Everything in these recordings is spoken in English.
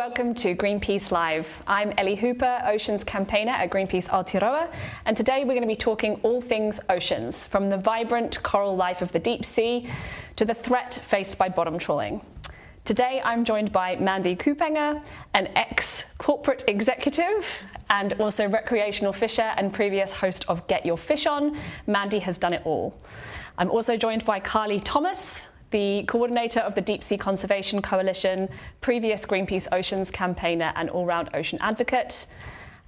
welcome to Greenpeace Live. I'm Ellie Hooper, Oceans Campaigner at Greenpeace Aotearoa, and today we're going to be talking all things oceans, from the vibrant coral life of the deep sea to the threat faced by bottom trawling. Today I'm joined by Mandy Kupenga, an ex-corporate executive and also recreational fisher and previous host of Get Your Fish On. Mandy has done it all. I'm also joined by Karli Thomas, the coordinator of the Deep Sea Conservation Coalition, previous Greenpeace Oceans campaigner and all-round ocean advocate.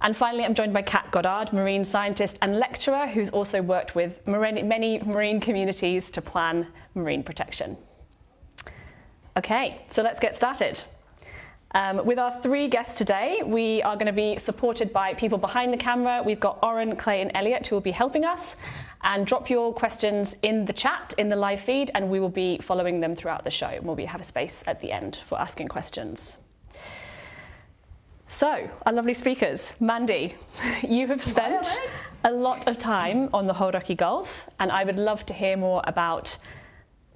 And finally, I'm joined by Kat Goddard, marine scientist and lecturer, who's also worked with many marine communities to plan marine protection. Okay, so let's get started. With our three guests today, we are going to be supported by people behind the camera. We've got Oren, Clay and Elliot who will be helping us. And drop your questions in the chat, in the live feed, and we will be following them throughout the show. And we'll have a space at the end for asking questions. So, our lovely speakers. Mandy, you have spent a lot of time on the Hauraki Gulf, and I would love to hear more about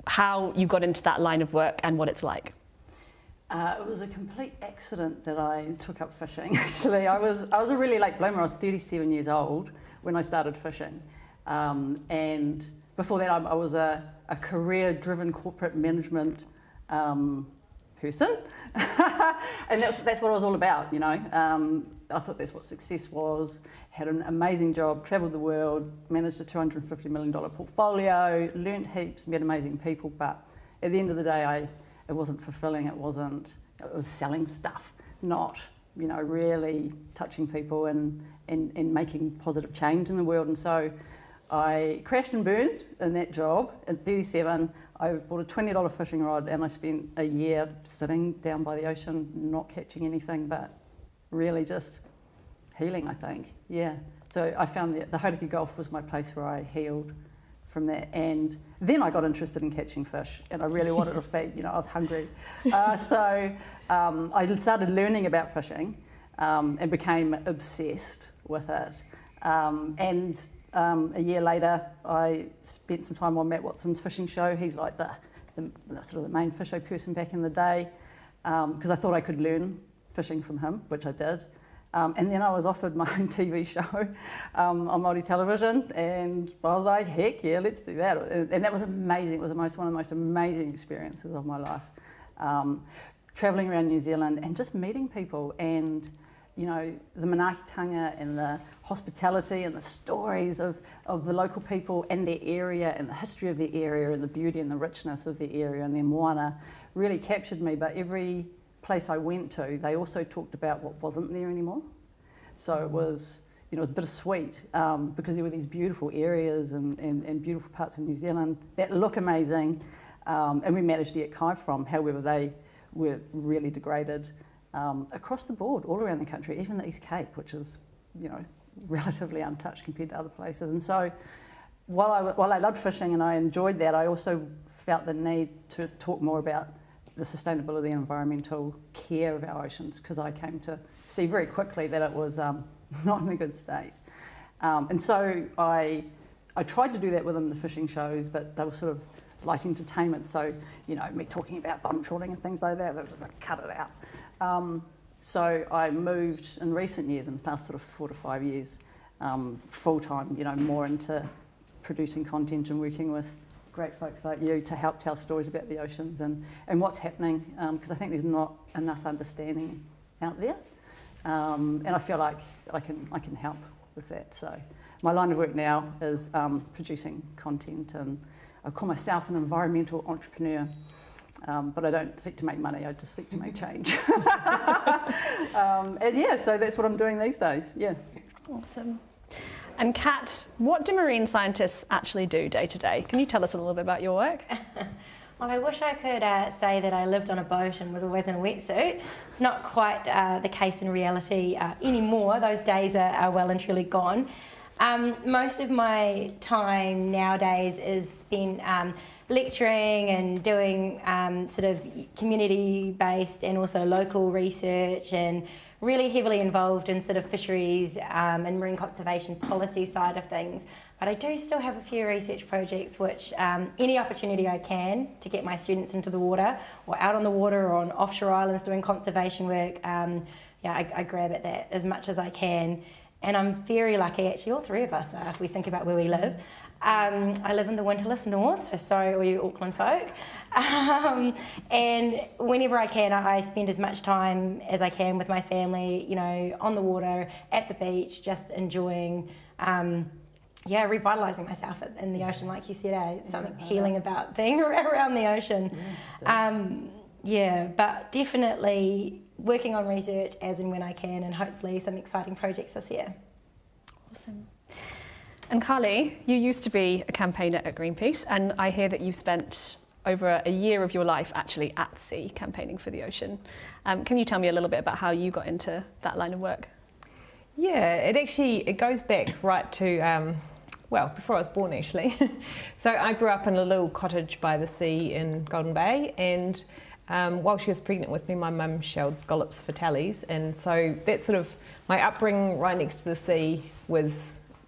how you got into that line of work and what it's like. It was a complete accident that I took up fishing, actually. I was a really late bloomer. I was 37 years old when I started fishing. And before that, I was a career-driven corporate management person. And that's what it was all about, you know. I thought that's what success was. Had an amazing job, travelled the world, managed a $250 million portfolio, learned heaps, met amazing people. But at the end of the day, it wasn't fulfilling. It was selling stuff, not, you know, really touching people and making positive change in the world. And so I crashed and burned in that job. At 37, I bought a $20 fishing rod and I spent a year sitting down by the ocean, not catching anything, but really just healing, I think. Yeah. So I found that the Hauraki Gulf was my place where I healed from that. And then I got interested in catching fish and I really wanted to feed, you know, I was hungry. So I started learning about fishing and became obsessed with it. A year later, I spent some time on Matt Watson's fishing show. He's like the sort of the main fish show person back in the day, because I thought I could learn fishing from him, which I did. And then I was offered my own TV show on Māori television, and I was like, heck yeah, let's do that. And that was amazing. It was one of the most amazing experiences of my life. Travelling around New Zealand and just meeting people and, you know, the manaakitanga and the hospitality and the stories of the local people and their area and the history of the area and the beauty and the richness of the area and their moana really captured me. But every place I went to, they also talked about what wasn't there anymore. So it was, you know, it was bittersweet because there were these beautiful areas and beautiful parts of New Zealand that look amazing, and we managed to get kai from. However, they were really degraded across the board, all around the country, even the East Cape, which is, you know, relatively untouched compared to other places. And so while I loved fishing and I enjoyed that, I also felt the need to talk more about the sustainability and environmental care of our oceans, because I came to see very quickly that it was not in a good state. And so I tried to do that within the fishing shows, but they were sort of light entertainment. So, you know, me talking about bottom trawling and things like that, it was like, cut it out. So I moved in recent years, and it's now sort of 4 to 5 years, full-time, you know, more into producing content and working with great folks like you to help tell stories about the oceans and what's happening, because I think there's not enough understanding out there, and I feel like I can help with that. So my line of work now is producing content, and I call myself an environmental entrepreneur, but I don't seek to make money, I just seek to make change. And yeah, so that's what I'm doing these days. Yeah. Awesome. And Kat, what do marine scientists actually do day to day? Can you tell us a little bit about your work? Well, I wish I could say that I lived on a boat and was always in a wetsuit. It's not quite the case in reality anymore. Those days are well and truly gone. Most of my time nowadays is spent lecturing and doing sort of community-based and also local research, and really heavily involved in sort of fisheries and marine conservation policy side of things. But I do still have a few research projects which any opportunity I can to get my students into the water or out on the water or on offshore islands doing conservation work, I grab at that as much as I can. And I'm very lucky, actually, all three of us are, if we think about where we live. I live in the winterless north, so sorry all you Auckland folk. And whenever I can, I spend as much time as I can with my family, on the water, at the beach, just enjoying, revitalising myself in the ocean, like you said, something healing about being around the ocean. But definitely working on research as and when I can, and hopefully some exciting projects this year. Awesome. And Karli, you used to be a campaigner at Greenpeace, and I hear that you've spent over a year of your life actually at sea campaigning for the ocean. Can you tell me a little bit about how you got into that line of work? Yeah, it goes back right to, before I was born actually. So I grew up in a little cottage by the sea in Golden Bay, and while she was pregnant with me, my mum shelled scallops for tallies, and so that sort of, my upbringing right next to the sea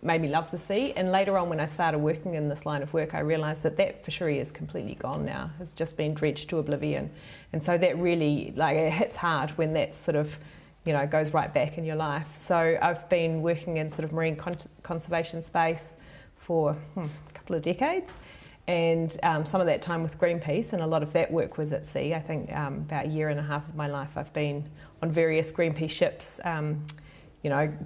made me love the sea. And later on, when I started working in this line of work, I realised that fishery is completely gone now. It's just been dredged to oblivion, and so that really, it hits hard when that sort of, goes right back in your life. So I've been working in sort of marine conservation space for a couple of decades, and some of that time with Greenpeace, and a lot of that work was at sea. I think about a year and a half of my life I've been on various Greenpeace ships,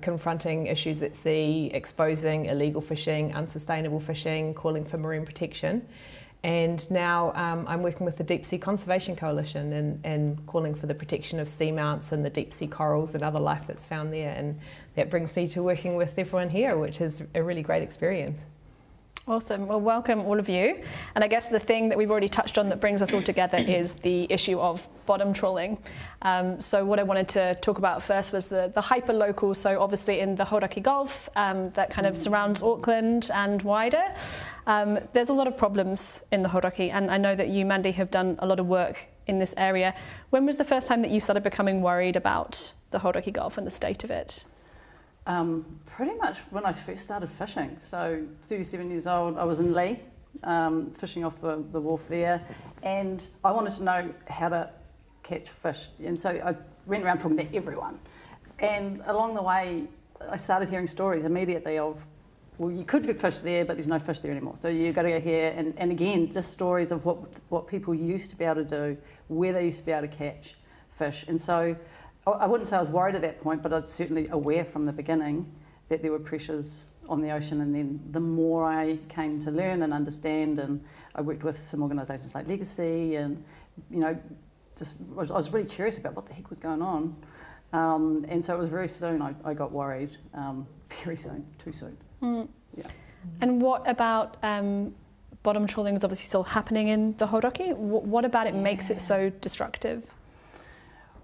confronting issues at sea, exposing illegal fishing, unsustainable fishing, calling for marine protection. And now I'm working with the Deep Sea Conservation Coalition and calling for the protection of seamounts and the deep sea corals and other life that's found there. And that brings me to working with everyone here, which is a really great experience. Awesome. Well, welcome all of you. And I guess the thing that we've already touched on that brings us all together is the issue of bottom trawling. So what I wanted to talk about first was the hyper-local, so obviously in the Hauraki Gulf that kind of surrounds Auckland and wider. There's a lot of problems in the Hauraki, and I know that you, Mandy, have done a lot of work in this area. When was the first time that you started becoming worried about the Hauraki Gulf and the state of it? Pretty much when I first started fishing. So 37 years old, I was in Lee, fishing off the wharf there, and I wanted to know how to catch fish. And so I went around talking to everyone. And along the way, I started hearing stories immediately of, well, you could get fish there, but there's no fish there anymore. So you've got to go here. And again, just stories of what people used to be able to do, where they used to be able to catch fish. And so I wouldn't say I was worried at that point, but I was certainly aware from the beginning that there were pressures on the ocean. And then the more I came to learn and understand, and I worked with some organisations like Legacy, and I was really curious about what the heck was going on. And so it was very soon I got worried, very soon, too soon. Yeah. And what about bottom trawling is obviously still happening in the Hauraki? What about it makes it so destructive?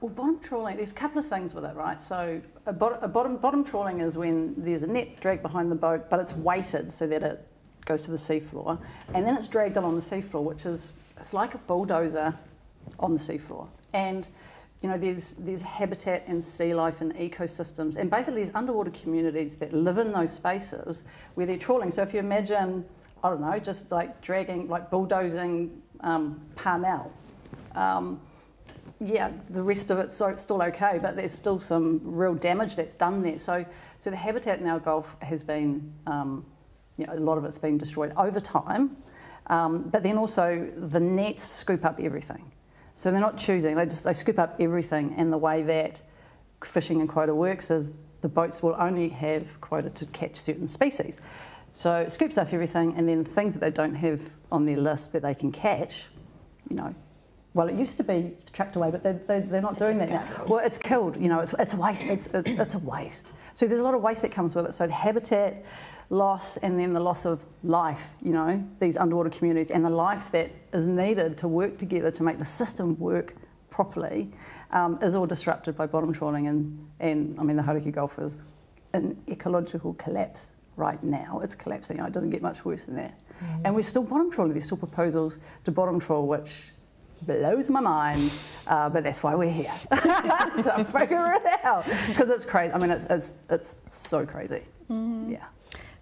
Well, bottom trawling, there's a couple of things with it, right? So bottom trawling is when there's a net dragged behind the boat, but it's weighted so that it goes to the seafloor, and then it's dragged along the seafloor, which is, it's like a bulldozer on the seafloor. And there's habitat and sea life and ecosystems, and basically there's underwater communities that live in those spaces where they're trawling. So if you imagine, I don't know, just like dragging, like bulldozing Parnell, the rest of it's still okay, but there's still some real damage that's done there. So the habitat in our Gulf has been, a lot of it's been destroyed over time, but then also the nets scoop up everything. So they're not choosing, they scoop up everything, and the way that fishing and quota works is the boats will only have quota to catch certain species. So it scoops up everything, and then things that they don't have on their list that they can catch, well, it used to be tracked away, but they're not doing that now. Well, it's killed, it's waste, it's a waste. So there's a lot of waste that comes with it. So the habitat loss, and then the loss of life, these underwater communities, and the life that is needed to work together to make the system work properly, is all disrupted by bottom trawling. And I mean, the Hauraki Gulf is in ecological collapse right now. It's collapsing. It doesn't get much worse than that. And we're still bottom trawling. There's still proposals to bottom trawl, which blows my mind, but that's why we're here. So figure it out, because it's crazy. I mean, it's so crazy. Yeah.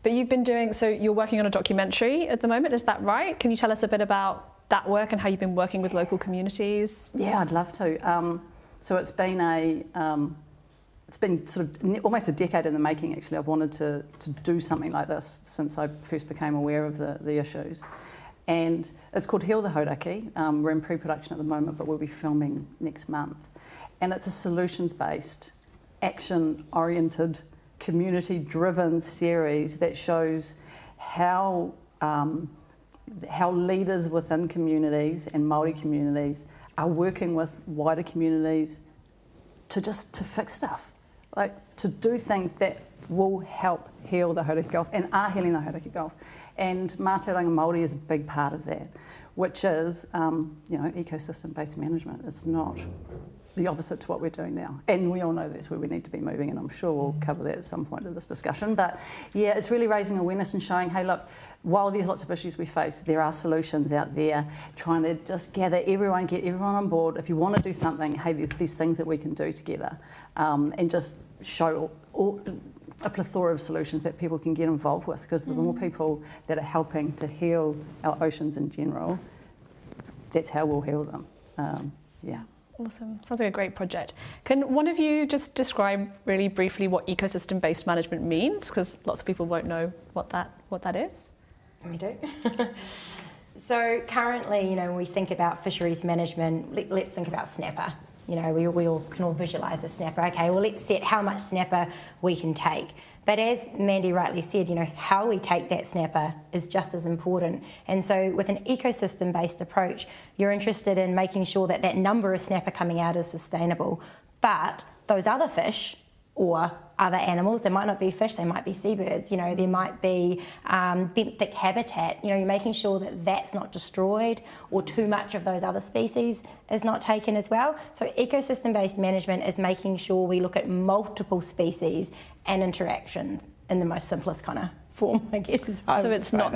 But you've been doing, so you're working on a documentary at the moment, is that right? Can you tell us a bit about that work and how you've been working with local communities? Yeah, I'd love to. So it's been sort of almost a decade in the making, actually. I've wanted to do something like this since I first became aware of the issues. And it's called Heal the Hauraki. We're in pre-production at the moment, but we'll be filming next month. And it's a solutions-based, action-oriented, community-driven series that shows how leaders within communities and Māori communities are working with wider communities to fix stuff, like to do things that will help heal the Hauraki Gulf and are healing the Hauraki Gulf. And Mātauranga Māori is a big part of that, which is ecosystem-based management. It's not the opposite to what we're doing now. And we all know that's where we need to be moving, and I'm sure we'll cover that at some point of this discussion. But yeah, it's really raising awareness and showing, hey, look, while there's lots of issues we face, there are solutions out there, trying to just get everyone on board. If you want to do something, hey, there's these things that we can do together, and just show a plethora of solutions that people can get involved with, because the more people that are helping to heal our oceans in general, that's how we'll heal them. Yeah. Awesome. Sounds like a great project. Can one of you just describe really briefly what ecosystem-based management means? Because lots of people won't know what that is. We do. So currently, when we think about fisheries management, let's think about snapper. We all can visualise a snapper. Okay, well, let's set how much snapper we can take. But as Mandy rightly said, how we take that snapper is just as important. And so with an ecosystem-based approach, you're interested in making sure that that number of snapper coming out is sustainable. But those other fish or other animals, they might not be fish, they might be seabirds, there might be benthic habitat, you're making sure that that's not destroyed or too much of those other species is not taken as well. So ecosystem-based management is making sure we look at multiple species and interactions in the most simplest kind of form, I guess. So it's not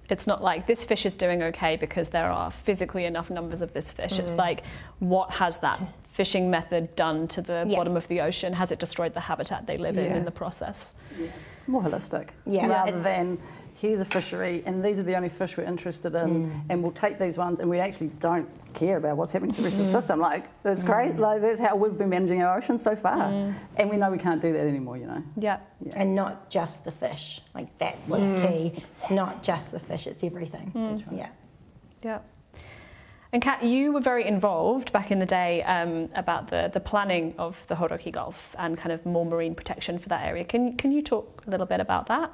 it's not like this fish is doing okay because there are physically enough numbers of this fish. It's like, what has that fishing method done to the bottom of the ocean? Has it destroyed the habitat they live in the process? Yeah. More holistic. Yeah. Rather than, here's a fishery and these are the only fish we're interested in, and we'll take these ones and we actually don't care about what's happening to the rest of the system. Like, that's great. Like, that's how we've been managing our oceans so far. And we know we can't do that anymore, Yeah. And not just the fish. Like, that's what's key. It's not just the fish, it's everything. That's right. Yeah. Yeah. And Kat, you were very involved back in the day about the planning of the Hauraki Gulf and kind of more marine protection for that area. Can you talk a little bit about that?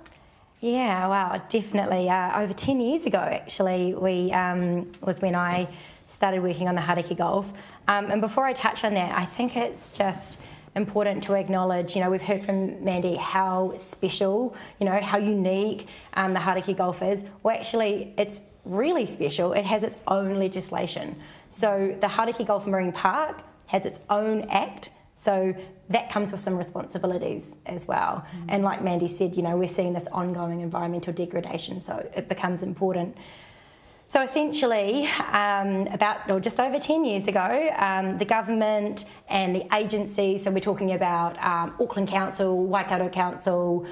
Yeah, wow, definitely. Over 10 years ago, actually, was when I started working on the Hauraki Gulf. And before I touch on that, I think it's just important to acknowledge, we've heard from Mandy how special, how unique the Hauraki Gulf is. Well, actually, it's really special. It has its own legislation. So the Hauraki Gulf Marine Park has its own act. So that comes with some responsibilities as well. And like Mandy said, we're seeing this ongoing environmental degradation, so it becomes important. So essentially, just over 10 years ago, the government and the agencies, so we're talking about Auckland Council, Waikato Council,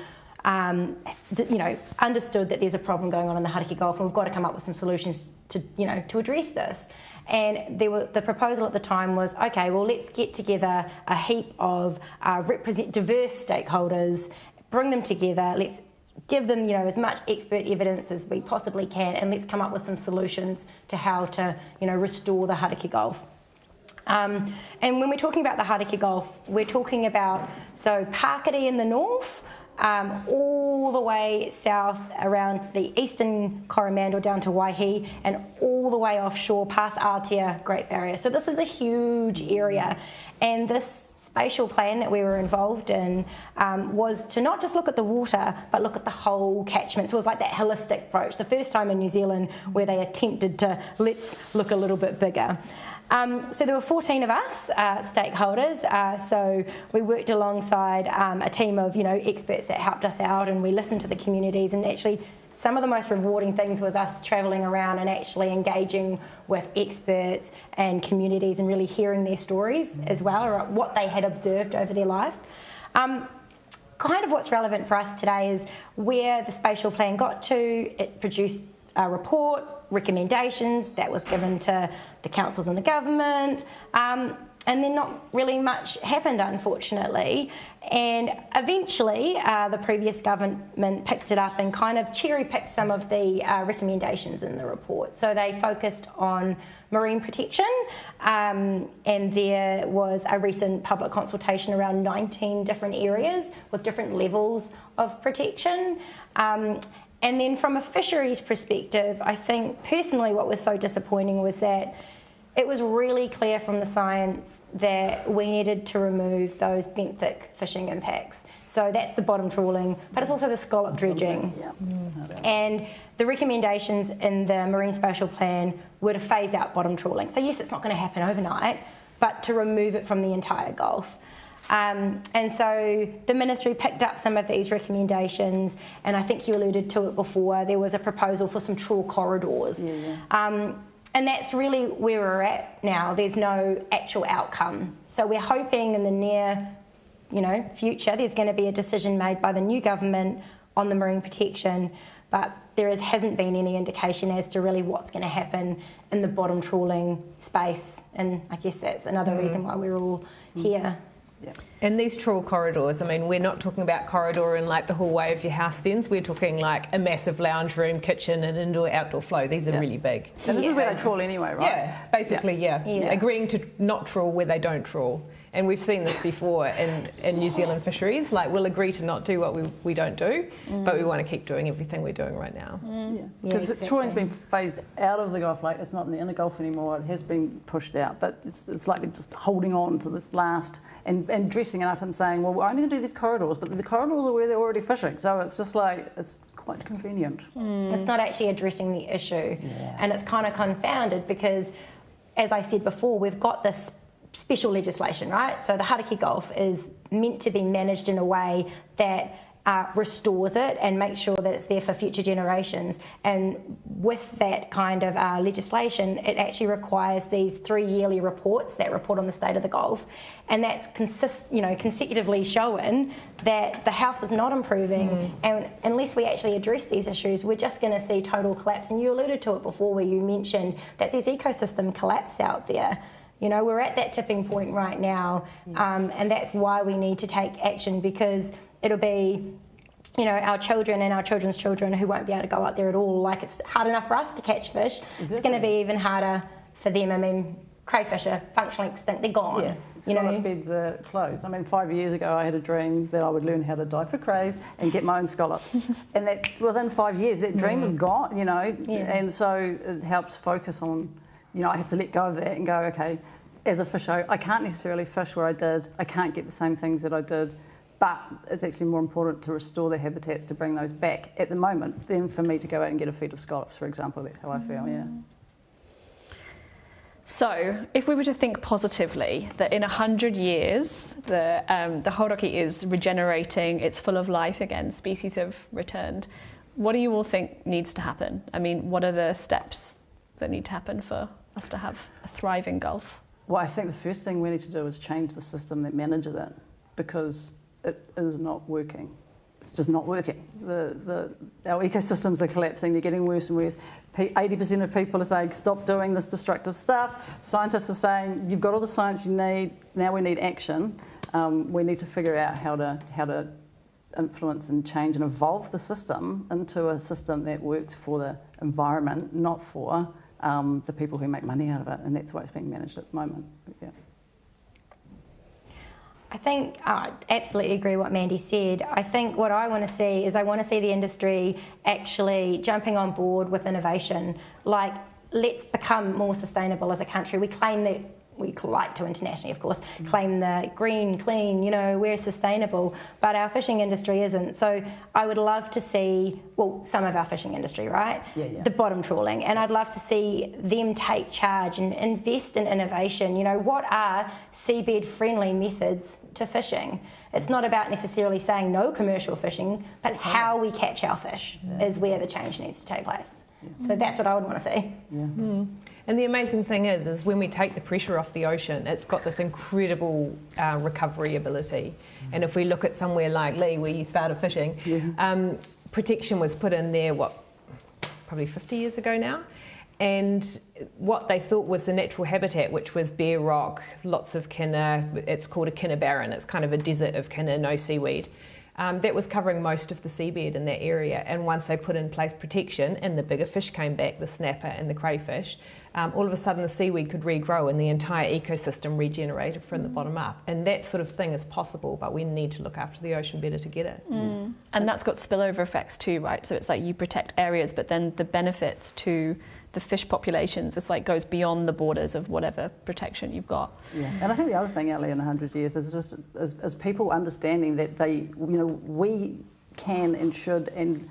understood that there's a problem going on in the Hauraki Gulf, and we've got to come up with some solutions to address this. And the proposal at the time was, okay, well, let's get together a heap of diverse stakeholders, bring them together, let's give them, as much expert evidence as we possibly can, and let's come up with some solutions to how to, restore the Hauraki Gulf. And when we're talking about the Hauraki Gulf, we're talking about, Pakiri in the north, all the way south around the eastern Coromandel down to Waihi, and all the way offshore past Aotearoa Great Barrier. So this is a huge area, and this spatial plan that we were involved in was to not just look at the water, but look at the whole catchment. So it was like that holistic approach, the first time in New Zealand where they attempted to let's look a little bit bigger. So there were 14 of us, stakeholders, so we worked alongside a team of experts that helped us out, and we listened to the communities, and actually some of the most rewarding things was us travelling around and actually engaging with experts and communities and really hearing their stories as well, or what they had observed over their life. kind of what's relevant for us today is where the spatial plan got to. It produced a report, recommendations that was given to the councils and the government, and then not really much happened, unfortunately. And eventually, the previous government picked it up and kind of cherry-picked some of the recommendations in the report. So they focused on marine protection, and there was a recent public consultation around 19 different areas with different levels of protection. And then from a fisheries perspective, I think personally what was so disappointing was that it was really clear from the science that we needed to remove those benthic fishing impacts. So that's the bottom trawling, but it's also the scallop dredging. And the recommendations in the Marine Spatial Plan were to phase out bottom trawling. So yes, it's not going to happen overnight, but to remove it from the entire Gulf. And so the ministry picked up some of these recommendations, and I think you alluded to it before, there was a proposal for some trawl corridors. And that's really where we're at now. There's no actual outcome. So we're hoping in the near future there's going to be a decision made by the new government on the marine protection, but there hasn't been any indication as to really what's going to happen in the bottom trawling space, and I guess that's another reason why we're all here. Yeah. And these trawl corridors, I mean, we're not talking about corridor in like the hallway of your house ends, we're talking like a massive lounge room, kitchen and indoor-outdoor flow. These are really big. And this is where they trawl anyway, right? Yeah, basically, agreeing to not trawl where they don't trawl. And we've seen this before in New Zealand fisheries, like we'll agree to not do what we don't do, but we want to keep doing everything we're doing right now. Because trawling's been phased out of the Gulf, like it's not in the inner Gulf anymore, it has been pushed out, but it's like they're just holding on to this last and dressing it up and saying, well, we're only going to do these corridors, but the corridors are where they're already fishing, so it's just like, it's quite convenient. It's not actually addressing the issue, and it's kind of confounded because, as I said before, we've got this special legislation, right? So the Hauraki Gulf is meant to be managed in a way that restores it and makes sure that it's there for future generations. And with that kind of legislation, it actually requires these 3 yearly reports that report on the state of the Gulf, and that's consecutively shown that the health is not improving. And unless we actually address these issues, we're just going to see total collapse. And you alluded to it before, where you mentioned that there's ecosystem collapse out there. We're at that tipping point right now, and that's why we need to take action, because it'll be, our children and our children's children who won't be able to go out there at all. Like, it's hard enough for us to catch fish. Exactly. It's going to be even harder for them. I mean, crayfish are functionally extinct. They're gone. Yeah, scallop beds are closed. I mean, 5 years ago, I had a dream that I would learn how to dive for crays and get my own scallops. And that within 5 years, that dream is gone, And so it helps focus on, I have to let go of that and go, okay, as a fisher, I can't necessarily fish where I did. I can't get the same things that I did. But it's actually more important to restore the habitats, to bring those back at the moment, than for me to go out and get a feed of scallops, for example. That's how I feel, So, if we were to think positively, that in 100 years, the Hauraki is regenerating, it's full of life again, species have returned, what do you all think needs to happen? I mean, what are the steps that need to happen for us to have a thriving Gulf? Well, I think the first thing we need to do is change the system that manages it, because it is not working. It's just not working. Our ecosystems are collapsing, they're getting worse and worse. 80% of people are saying, stop doing this destructive stuff. Scientists are saying, you've got all the science you need, now we need action. We need to figure out how to influence and change and evolve the system into a system that works for the environment, not for the people who make money out of it, and that's why it's being managed at the moment. I think I absolutely agree what Mandy said. I think what I want to see is the industry actually jumping on board with innovation. Like, let's become more sustainable as a country. We claim that, we like to internationally, of course, claim the green, clean, we're sustainable, but our fishing industry isn't. So I would love to see, some of our fishing industry, right? The bottom trawling, and I'd love to see them take charge and invest in innovation. What are seabed friendly methods to fishing? It's not about necessarily saying no commercial fishing, but how we catch our fish is where the change needs to take place. So that's what I would want to see. And the amazing thing is when we take the pressure off the ocean, it's got this incredible recovery ability. And if we look at somewhere like Lee, where you started fishing, protection was put in there, probably 50 years ago now. And what they thought was the natural habitat, which was bare rock, lots of kinna, it's called a kinna barren, it's kind of a desert of kinna, no seaweed. That was covering most of the seabed in that area, and once they put in place protection and the bigger fish came back, the snapper and the crayfish, all of a sudden the seaweed could regrow and the entire ecosystem regenerated from the bottom up. And that sort of thing is possible, but we need to look after the ocean better to get it. And that's got spillover effects too, right? So it's like you protect areas, but then the benefits to the fish populations, it's like goes beyond the borders of whatever protection you've got. Yeah, and I think the other thing, Ellie, in 100 years is just as people understanding that we can and should and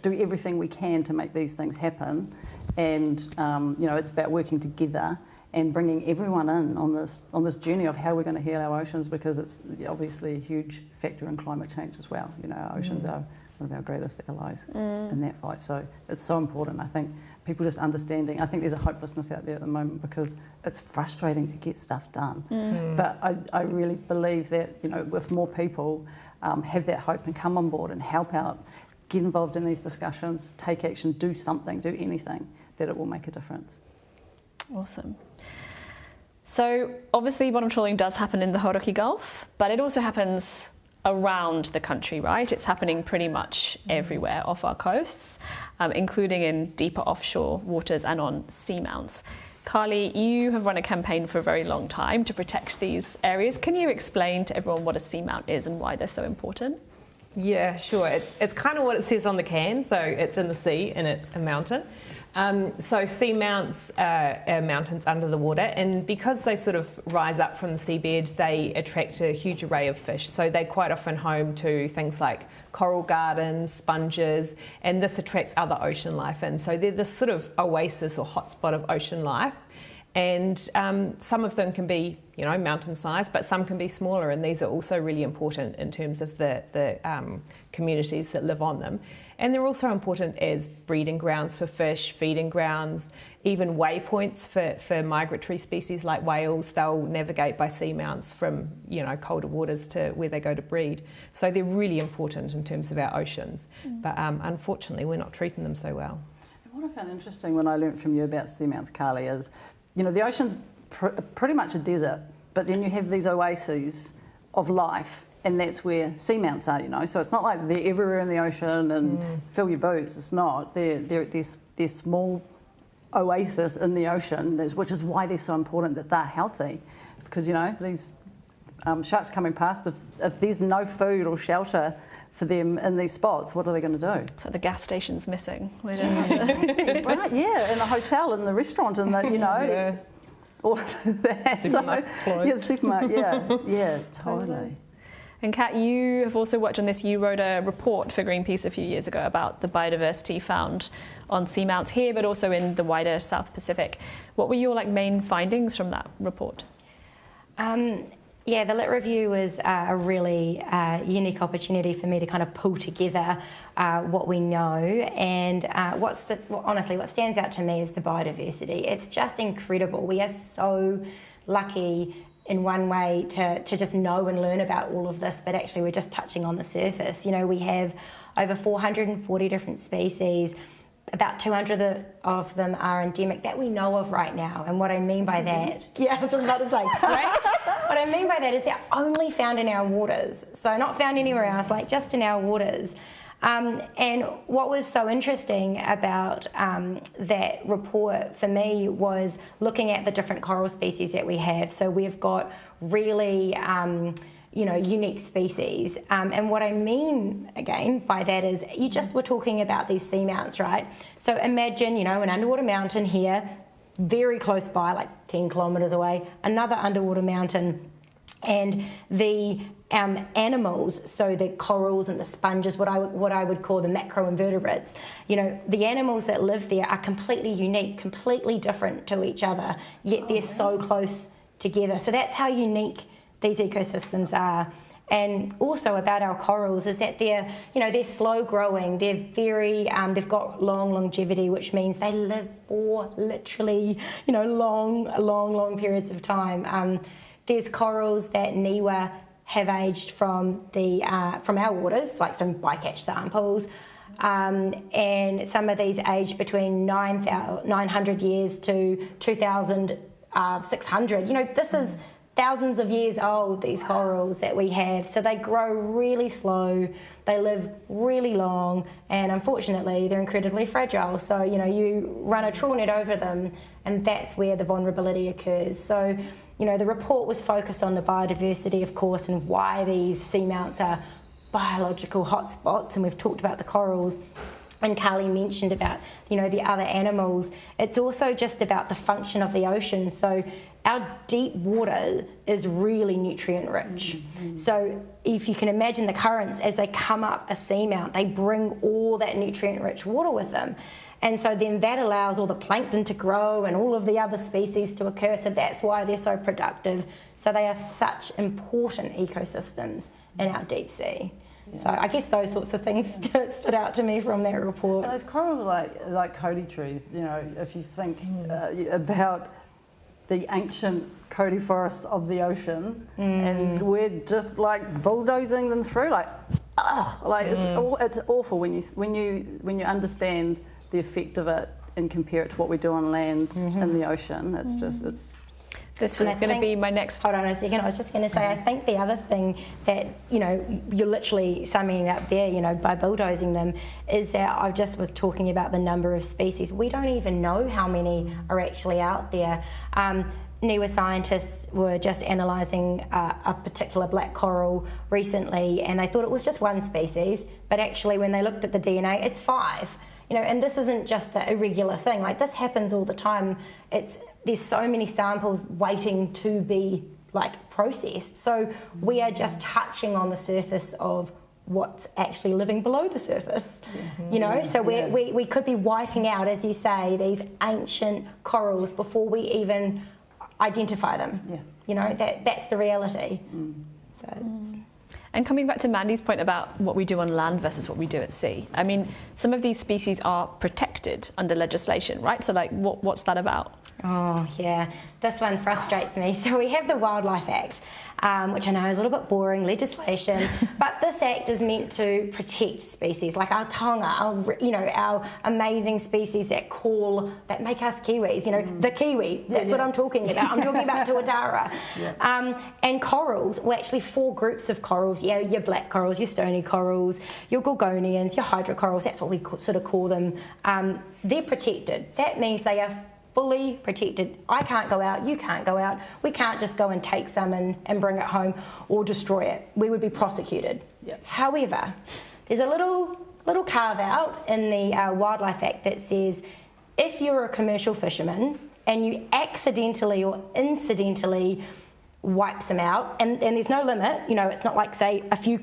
do everything we can to make these things happen, and it's about working together and bringing everyone in on this journey of how we're going to heal our oceans, because it's obviously a huge factor in climate change as well. Our oceans are one of our greatest allies in that fight, so it's so important. I think people just understanding. I think there's a hopelessness out there at the moment because it's frustrating to get stuff done. But I really believe that if more people have that hope and come on board and help out, get involved in these discussions, take action, do something, do anything, that it will make a difference. Awesome. So obviously bottom trawling does happen in the Hauraki Gulf, but it also happens around the country, right? It's happening pretty much everywhere off our coasts, including in deeper offshore waters and on seamounts. Karli, you have run a campaign for a very long time to protect these areas. Can you explain to everyone what a seamount is and why they're so important? Yeah, sure. It's kind of what it says on the can. So it's in the sea and it's a mountain. So seamounts are mountains under the water, and because they sort of rise up from the seabed, they attract a huge array of fish. So they're quite often home to things like coral gardens, sponges, and this attracts other ocean life in. So they're this sort of oasis or hotspot of ocean life. And some of them can be, mountain size, but some can be smaller, and these are also really important in terms of the communities that live on them. And they're also important as breeding grounds for fish, feeding grounds, even waypoints for migratory species like whales. They'll navigate by seamounts from, colder waters to where they go to breed. So they're really important in terms of our oceans. But unfortunately, we're not treating them so well. And what I found interesting when I learnt from you about seamounts, Karli, is, the ocean's pretty much a desert, but then you have these oases of life, and that's where seamounts are, So it's not like they're everywhere in the ocean and fill your boots. It's not. They're small oasis in the ocean, which is why they're so important that they're healthy. Because, these sharks coming past, if there's no food or shelter for them in these spots, what are they going to do? So the gas station's missing. Right, yeah, in the hotel, in the restaurant, and the, all of that. Supermarket's closed. Supermarket, yeah, totally. And Kat, you have also worked on this. You wrote a report for Greenpeace a few years ago about the biodiversity found on seamounts here, but also in the wider South Pacific. What were your main findings from that report? Yeah, the Lit Review was a really unique opportunity for me to kind of pull together what we know, and honestly, what stands out to me is the biodiversity. It's just incredible. We are so lucky in one way to just know and learn about all of this, but actually we're just touching on the surface. We have over 440 different species. About 200 of them are endemic that we know of right now. And what I mean by that, I was just about to say, right? What I mean by that is they're only found in our waters. So not found anywhere else, just in our waters. And what was so interesting about that report for me was looking at the different coral species that we have. So we've got really unique species. And what I mean, again, by that is you just were talking about these seamounts, right? So imagine, an underwater mountain here, very close by, 10 kilometres away, another underwater mountain, and the animals, so the corals and the sponges, what I would call the macroinvertebrates, the animals that live there are completely unique, completely different to each other, yet they're so close together. So that's how unique these ecosystems are. and also about our corals is that they're slow growing. They're very, they've got long longevity, which means they live for literally, long periods of time. There's corals that NIWA have aged from our waters, like some bycatch samples, and some of these aged between 900 years to 2,600. This is thousands of years old, these corals that we have. So they grow really slow, they live really long, and unfortunately they're incredibly fragile. So, you run a trawl net over them, and that's where the vulnerability occurs. So, the report was focused on the biodiversity, of course, and why these seamounts are biological hotspots, and we've talked about the corals. And Karli mentioned about, the other animals. It's also just about the function of the ocean. So our deep water is really nutrient rich. So if you can imagine the currents, as they come up a seamount, they bring all that nutrient rich water with them. And so then that allows all the plankton to grow and all of the other species to occur. So that's why they're so productive. So they are such important ecosystems in our deep sea. Yeah. So I guess those sorts of things stood out to me from that report. Those corals are like Coady trees, if you think about the ancient Coady forests of the ocean, and we're just like bulldozing them through, it's awful when you understand the effect of it and compare it to what we do on land in the ocean. It's just This was going to be my next... Hold on a second, I was just going to say, I think the other thing that, you're literally summing up there, by bulldozing them, is that I just was talking about the number of species. We don't even know how many are actually out there. NIWA scientists were just analysing a particular black coral recently, and they thought it was just one species, but actually when they looked at the DNA, it's 5. And this isn't just a irregular thing. Like, this happens all the time. There's so many samples waiting to be processed. So we are just touching on the surface of what's actually living below the surface. So we could be wiping out, as you say, these ancient corals before we even identify them. That's the reality. And coming back to Mandy's point about what we do on land versus what we do at sea, I mean, some of these species are protected under legislation, right? So what's that about? Oh, yeah. This one frustrates me. So we have the Wildlife Act, which I know is a little bit boring legislation, but this act is meant to protect species like our tonga, our amazing species that make us Kiwis, the kiwi, that's what I'm talking about. I'm talking about Aotearoa. And corals, well, actually 4 groups of corals, your black corals, your stony corals, your gorgonians, your hydrocorals, that's what we sort of call them. They're protected. That means they are fully protected. I can't go out, you can't go out. We can't just go and take some and bring it home or destroy it. We would be prosecuted. However, there's a little carve out in the Wildlife Act that says if you're a commercial fisherman and you accidentally or incidentally wipe some out, and there's no limit, it's not like, say, a few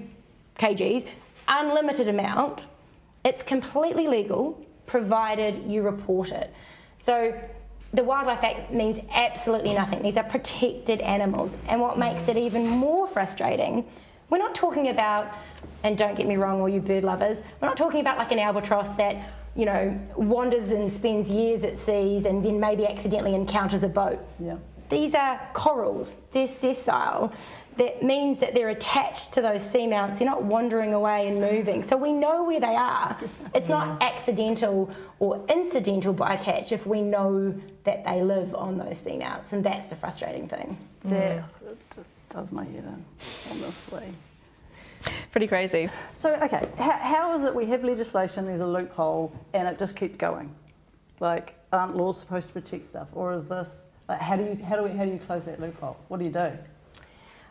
kgs, unlimited amount, it's completely legal provided you report it. So the Wildlife Act means absolutely nothing. These are protected animals. And what makes it even more frustrating, we're not talking about, and don't get me wrong, all you bird lovers, we're not talking about like an albatross that, wanders and spends years at seas and then maybe accidentally encounters a boat. These are corals. They're sessile. That means that they're attached to those seamounts. They're not wandering away and moving. So we know where they are. It's not accidental or incidental bycatch if we know that they live on those seamounts, and that's the frustrating thing. That does my head in, honestly. Pretty crazy. So, okay, how is it we have legislation, there's a loophole, and it just keeps going? Aren't laws supposed to protect stuff? Or is this, how do you close that loophole? What do you do?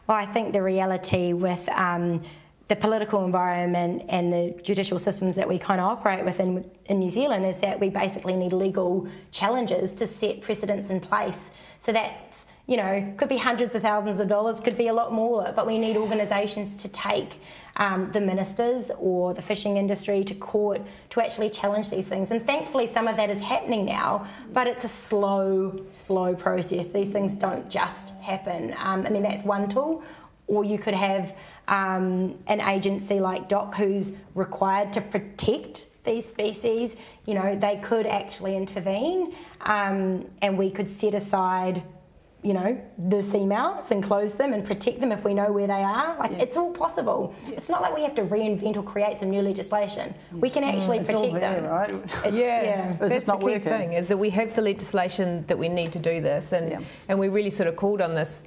Well, I think the reality with the political environment and the judicial systems that we kind of operate within in New Zealand is that we basically need legal challenges to set precedents in place. So that's, could be hundreds of thousands of dollars, could be a lot more, but we need organisations to take the ministers or the fishing industry to court to actually challenge these things. And thankfully some of that is happening now, but it's a slow process. These things don't just happen. That's one tool. or you could have an agency like DOC who's required to protect these species. You know, they could actually intervene, and we could set aside, you know, the seamounts and close them and protect them if we know where they are. Like, it's all possible. It's not like we have to reinvent or create some new legislation. We can actually protect them. Right? That's just not the key working. thing, is that we have the legislation that we need to do this, and we really sort of called on this.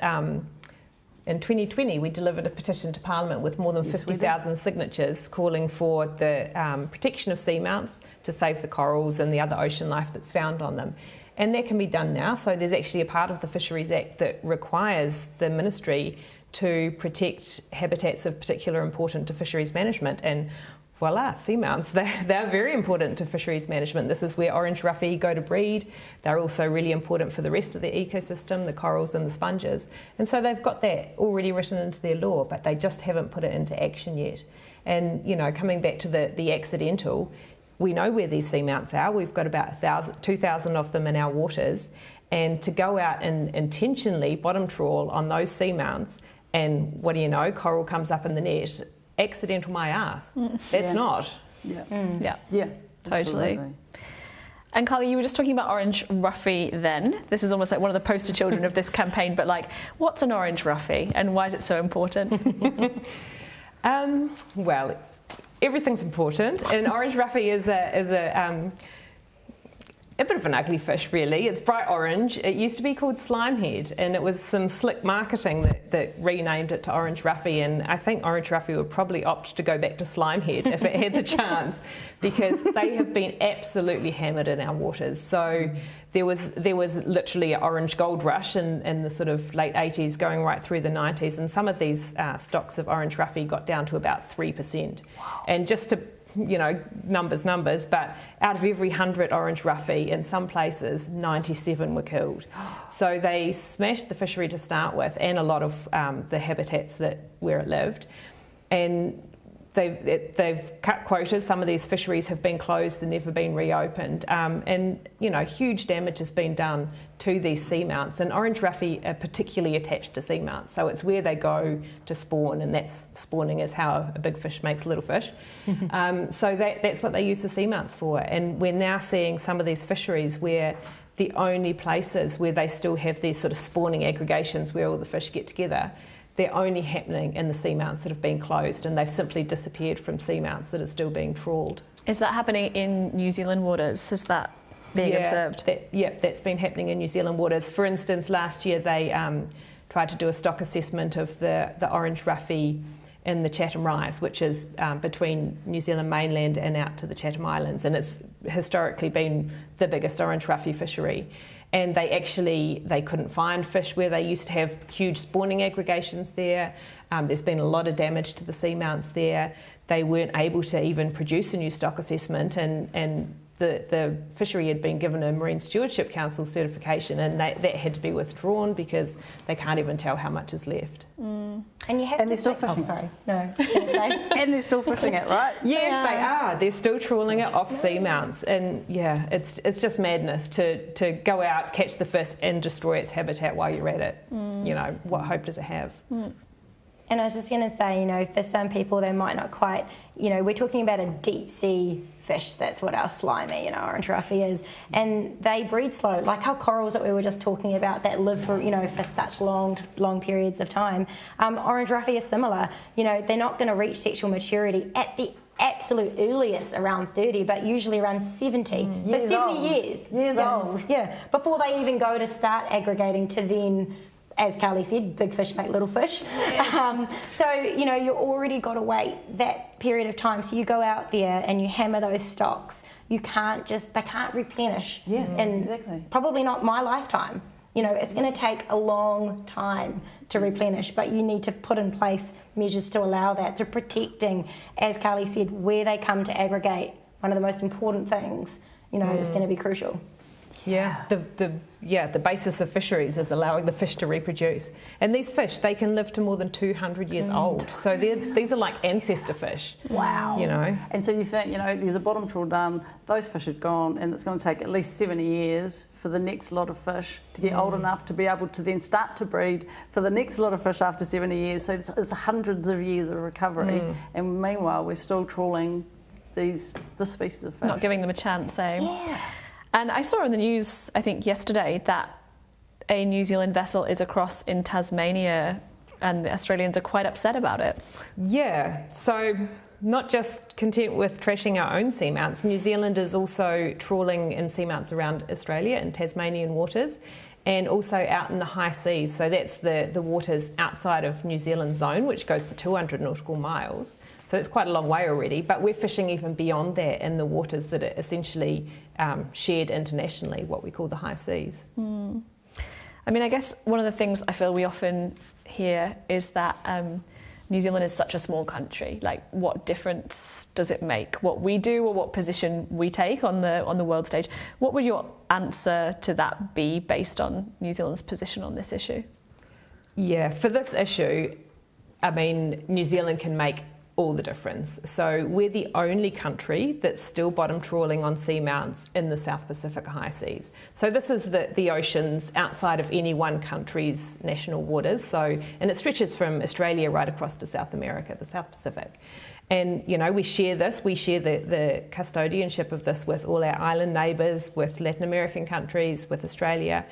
In 2020, we delivered a petition to Parliament with more than 50,000 signatures calling for the protection of seamounts to save the corals and the other ocean life that's found on them. And that can be done now. So there's actually a part of the Fisheries Act that requires the Ministry to protect habitats of particular importance to fisheries management. And voila, seamounts, they're very important to fisheries management. This is where orange roughy go to breed. They're also really important for the rest of the ecosystem, the corals and the sponges. And so they've got that already written into their law, but they just haven't put it into action yet. And, you know, coming back to the accidental, we know where these seamounts are. We've got about 2,000 of them in our waters. And to go out and intentionally bottom trawl on those seamounts, and what do you know, coral comes up in the net, accidental my ass. That's not. Yeah, totally. absolutely. And Karli, you were just talking about orange roughy then. This is almost like one of the poster children of this campaign, but like, what's an orange roughy and why is it so important? Well, everything's important, and orange roughy is a bit of an ugly fish, really. It's bright orange. It used to be called slimehead, and it was some slick marketing that renamed it to orange roughy, and I think orange roughy would probably opt to go back to slimehead if it had the chance, because they have been absolutely hammered in our waters. So there was literally an orange gold rush in the sort of late 80s going right through the 90s, and some of these stocks of orange roughy got down to about 3%. Wow. And just to, you know, numbers, but out of every 100 orange roughy, in some places, 97 were killed. So they smashed the fishery to start with, and a lot of the habitats where it lived. And they've cut quotas. Some of these fisheries have been closed and never been reopened. And, you know, huge damage has been done to these seamounts. And orange roughy are particularly attached to seamounts. So it's where they go to spawn, and spawning is how a big fish makes a little fish. So that's what they use the seamounts for. And we're now seeing some of these fisheries where the only places where they still have these sort of spawning aggregations where all the fish get together, they're only happening in the seamounts that have been closed, and they've simply disappeared from seamounts that are still being trawled. Is that happening in New Zealand waters? Is that being observed? That's been happening in New Zealand waters. For instance, last year they tried to do a stock assessment of the orange roughy in the Chatham Rise, which is between New Zealand mainland and out to the Chatham Islands, and it's historically been the biggest orange roughy fishery. And they couldn't find fish where they used to have huge spawning aggregations there. There's been a lot of damage to the seamounts there. They weren't able to even produce a new stock assessment, and the fishery had been given a Marine Stewardship Council certification, and that had to be withdrawn because they can't even tell how much is left. And you have And they're still fishing. Oh, sorry. No, I was going to say. And they're still fishing it, right? Yes, they are. They're still trawling it off seamounts, and yeah, it's just madness to go out, catch the fish, and destroy its habitat while you're at it. You know, what hope does it have? And I was just going to say, you know, for some people they might not quite, you know, we're talking about a deep sea fish. That's what our slimy, you know, orange roughy is. And they breed slow, like our corals that we were just talking about that live for, you know, for such long periods of time. Orange roughy is similar. You know, they're not going to reach sexual maturity at the absolute earliest around 30, but usually around 70. So 70 years old. Yeah, before they even go to start aggregating to then, as Karli said, big fish make little fish. So, you know, you've already got to wait that period of time. So you go out there and you hammer those stocks. They can't replenish. And probably not my lifetime. You know, it's going to take a long time to replenish, but you need to put in place measures to allow that, to protecting, as Karli said, where they come to aggregate. One of the most important things, you know, is going to be crucial. Yeah, the basis of fisheries is allowing the fish to reproduce. And these fish, they can live to more than 200 years old. So these are like ancestor fish. Wow. You know. And so you think, you know, there's a bottom trawl done, those fish are gone, and it's going to take at least 70 years for the next lot of fish to get old enough to be able to then start to breed for the next lot of fish after 70 years. So it's hundreds of years of recovery. And meanwhile, we're still trawling this species of fish. Not giving them a chance, eh? Yeah. And I saw in the news, I think yesterday, that a New Zealand vessel is across in Tasmania and the Australians are quite upset about it. Yeah, so not just content with trashing our own seamounts, New Zealand is also trawling in seamounts around Australia in Tasmanian waters and also out in the high seas. So that's the waters outside of New Zealand's zone, which goes to 200 nautical miles. So it's quite a long way already, but we're fishing even beyond that in the waters that are essentially shared internationally, what we call the high seas. I mean, I guess one of the things I feel we often hear is that New Zealand is such a small country. Like, what difference does it make what we do or what position we take on the world stage? What would your answer to that be based on New Zealand's position on this issue? Yeah, for this issue, I mean, New Zealand can make all the difference. So we're the only country that's still bottom trawling on seamounts in the South Pacific high seas. So this is the oceans outside of any one country's national waters. So, and it stretches from Australia right across to South America, the South Pacific. And, you know, we share the custodianship of this with all our island neighbours, with Latin American countries, with Australia.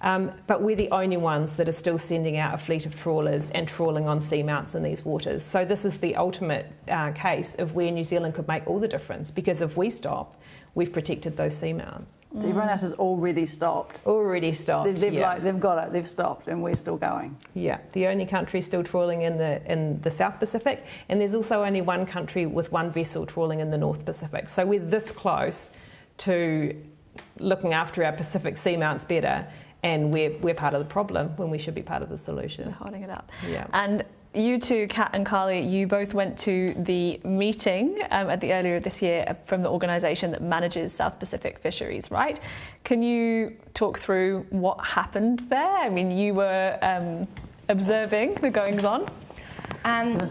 But we're the only ones that are still sending out a fleet of trawlers and trawling on seamounts in these waters. So this is the ultimate case of where New Zealand could make all the difference, because if we stop, we've protected those seamounts. So everyone else has already stopped. Already stopped. They've got it. They've stopped, and we're still going. Yeah, the only country still trawling in the South Pacific, and there's also only one country with one vessel trawling in the North Pacific. So we're this close to looking after our Pacific seamounts better. And we're part of the problem when we should be part of the solution. We're holding it up. Yeah. And you two, Kat and Karli, you both went to the meeting at the earlier this year from the organisation that manages South Pacific fisheries, right? Can you talk through what happened there? I mean, you were observing the goings-on.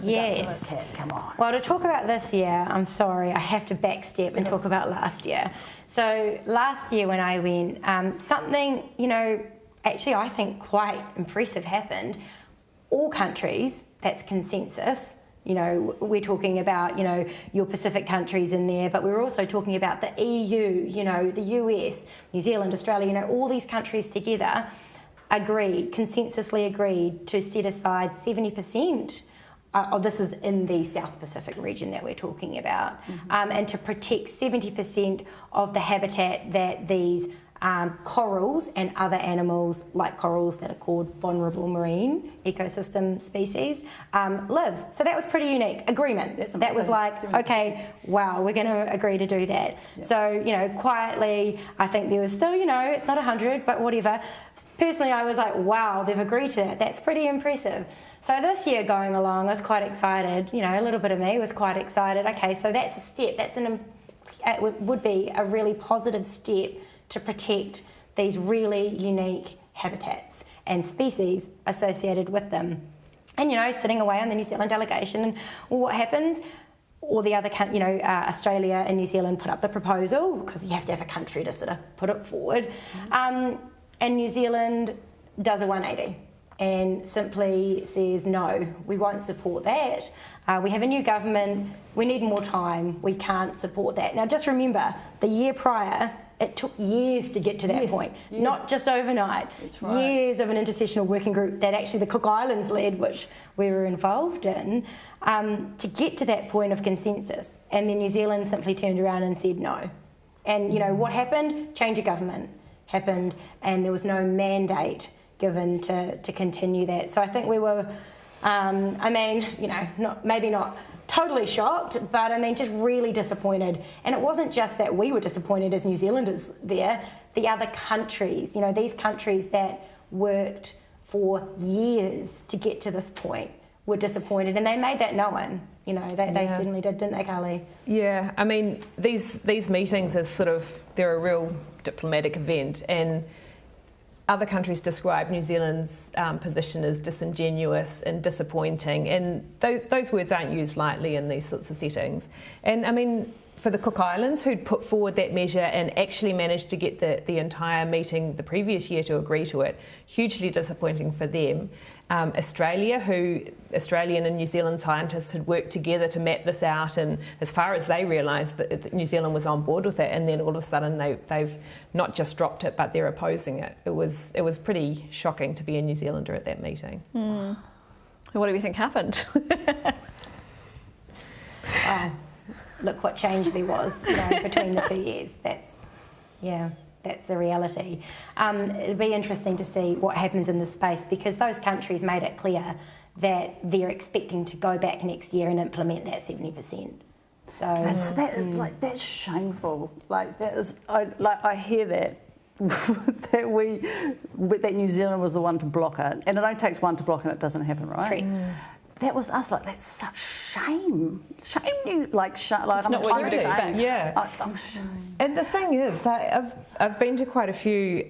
Yes. Come on. Well, to talk about this year, I'm sorry, I have to backstep and talk about last year. So last year when I went, something, you know, actually I think quite impressive happened. All countries, that's consensus. You know, we're talking about, you know, your Pacific countries in there, but we're also talking about the EU, you know, the US, New Zealand, Australia, you know, all these countries together consensusly agreed to set aside 70%. This is in the South Pacific region that we're talking about, and to protect 70% of the habitat that these corals and other animals, like corals that are called vulnerable marine ecosystem species, live. So that was pretty unique agreement. That was like, okay, wow, we're going to agree to do that. Yep. So, you know, quietly, I think there was still, you know, it's not 100, but whatever. Personally, I was like, wow, they've agreed to that. That's pretty impressive. So this year going along, I was quite excited. You know, a little bit of me was quite excited. Okay, so that's a step. It would be a really positive step to protect these really unique habitats and species associated with them. And, you know, sitting away on the New Zealand delegation, and what happens? All the other, you know, Australia and New Zealand put up the proposal, because you have to have a country to sort of put it forward. And New Zealand does a 180 and simply says, no, we won't support that. We have a new government, we need more time, we can't support that. Now just remember, the year prior, it took years to get to that point, not just overnight. Right. Years of an intersessional working group that actually the Cook Islands led, which we were involved in, to get to that point of consensus. And then New Zealand simply turned around and said no. And you know what happened? Change of government happened, and there was no mandate given to continue that. So I think we were, I mean, you know, maybe not totally shocked, but I mean, just really disappointed. And it wasn't just that we were disappointed as New Zealanders there, the other countries, you know, these countries that worked for years to get to this point were disappointed, and they made that known. You know, they certainly did, didn't they, Karli? Yeah, I mean, these meetings are they're a real diplomatic event, and other countries describe New Zealand's position as disingenuous and disappointing, and those words aren't used lightly in these sorts of settings. And I mean, for the Cook Islands, who'd put forward that measure and actually managed to get the entire meeting the previous year to agree to it, hugely disappointing for them. Australia, Australian and New Zealand scientists had worked together to map this out, and as far as they realised that New Zealand was on board with it, and then all of a sudden they've not just dropped it, but they're opposing it. It was pretty shocking to be a New Zealander at that meeting. So what do we think happened? Look what change there was, you know, between the 2 years. That's the reality. It'll be interesting to see what happens in this space, because those countries made it clear that they're expecting to go back next year and implement that 70%. So that's shameful. Like that is, I hear that that New Zealand was the one to block it, and it only takes one to block and it doesn't happen, right? That was us. Like, that's such shame. Shame, like it's I'm not what you would expect. Yeah. I'm ashamed. And the thing is, that I've been to quite a few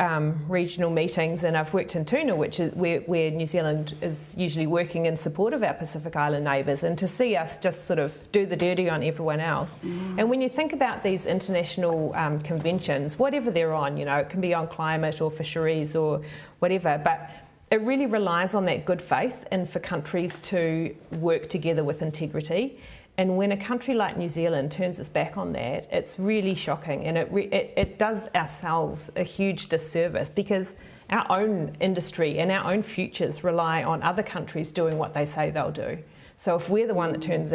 regional meetings, and I've worked in Tuna, which is where New Zealand is usually working in support of our Pacific Island neighbours, and to see us just sort of do the dirty on everyone else. And when you think about these international conventions, whatever they're on, you know, it can be on climate or fisheries or whatever, but it really relies on that good faith and for countries to work together with integrity. And when a country like New Zealand turns its back on that, it's really shocking, and it does ourselves a huge disservice, because our own industry and our own futures rely on other countries doing what they say they'll do. So if we're the one that turns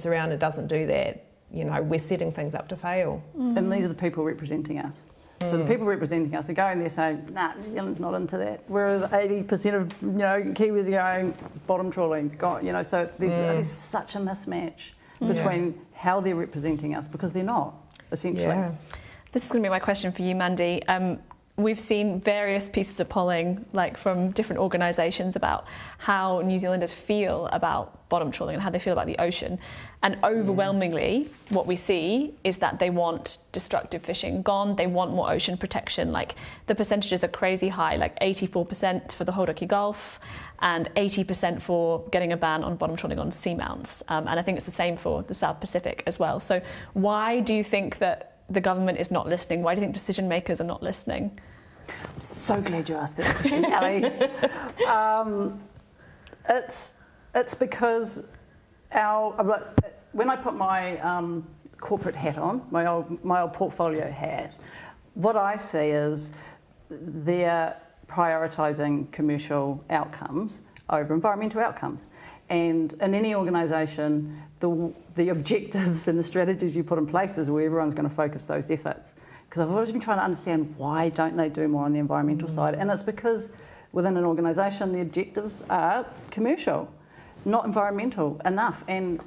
around and doesn't do that, you know, we're setting things up to fail. And these are the people representing us. So the people representing us are going there saying, nah, New Zealand's not into that. Whereas 80% of, you know, Kiwis are going bottom trawling. You know, so there's such a mismatch between how they're representing us, because they're not, essentially. Yeah. This is going to be my question for you, Mandy. We've seen various pieces of polling, like from different organisations, about how New Zealanders feel about bottom trawling and how they feel about the ocean. And overwhelmingly, what we see is that they want destructive fishing gone. They want more ocean protection. Like, the percentages are crazy high, like 84% for the Hauraki Gulf and 80% for getting a ban on bottom trawling on seamounts. And I think it's the same for the South Pacific as well. So why do you think that the government is not listening? Why do you think decision makers are not listening? I'm so glad you asked that question, Ellie. It's because when I put my corporate hat on, my old portfolio hat, what I see is they're prioritising commercial outcomes over environmental outcomes. And in any organisation, the objectives and the strategies you put in place is where everyone's going to focus those efforts. Because I've always been trying to understand, why don't they do more on the environmental side? And it's because within an organisation, the objectives are commercial, not environmental enough. And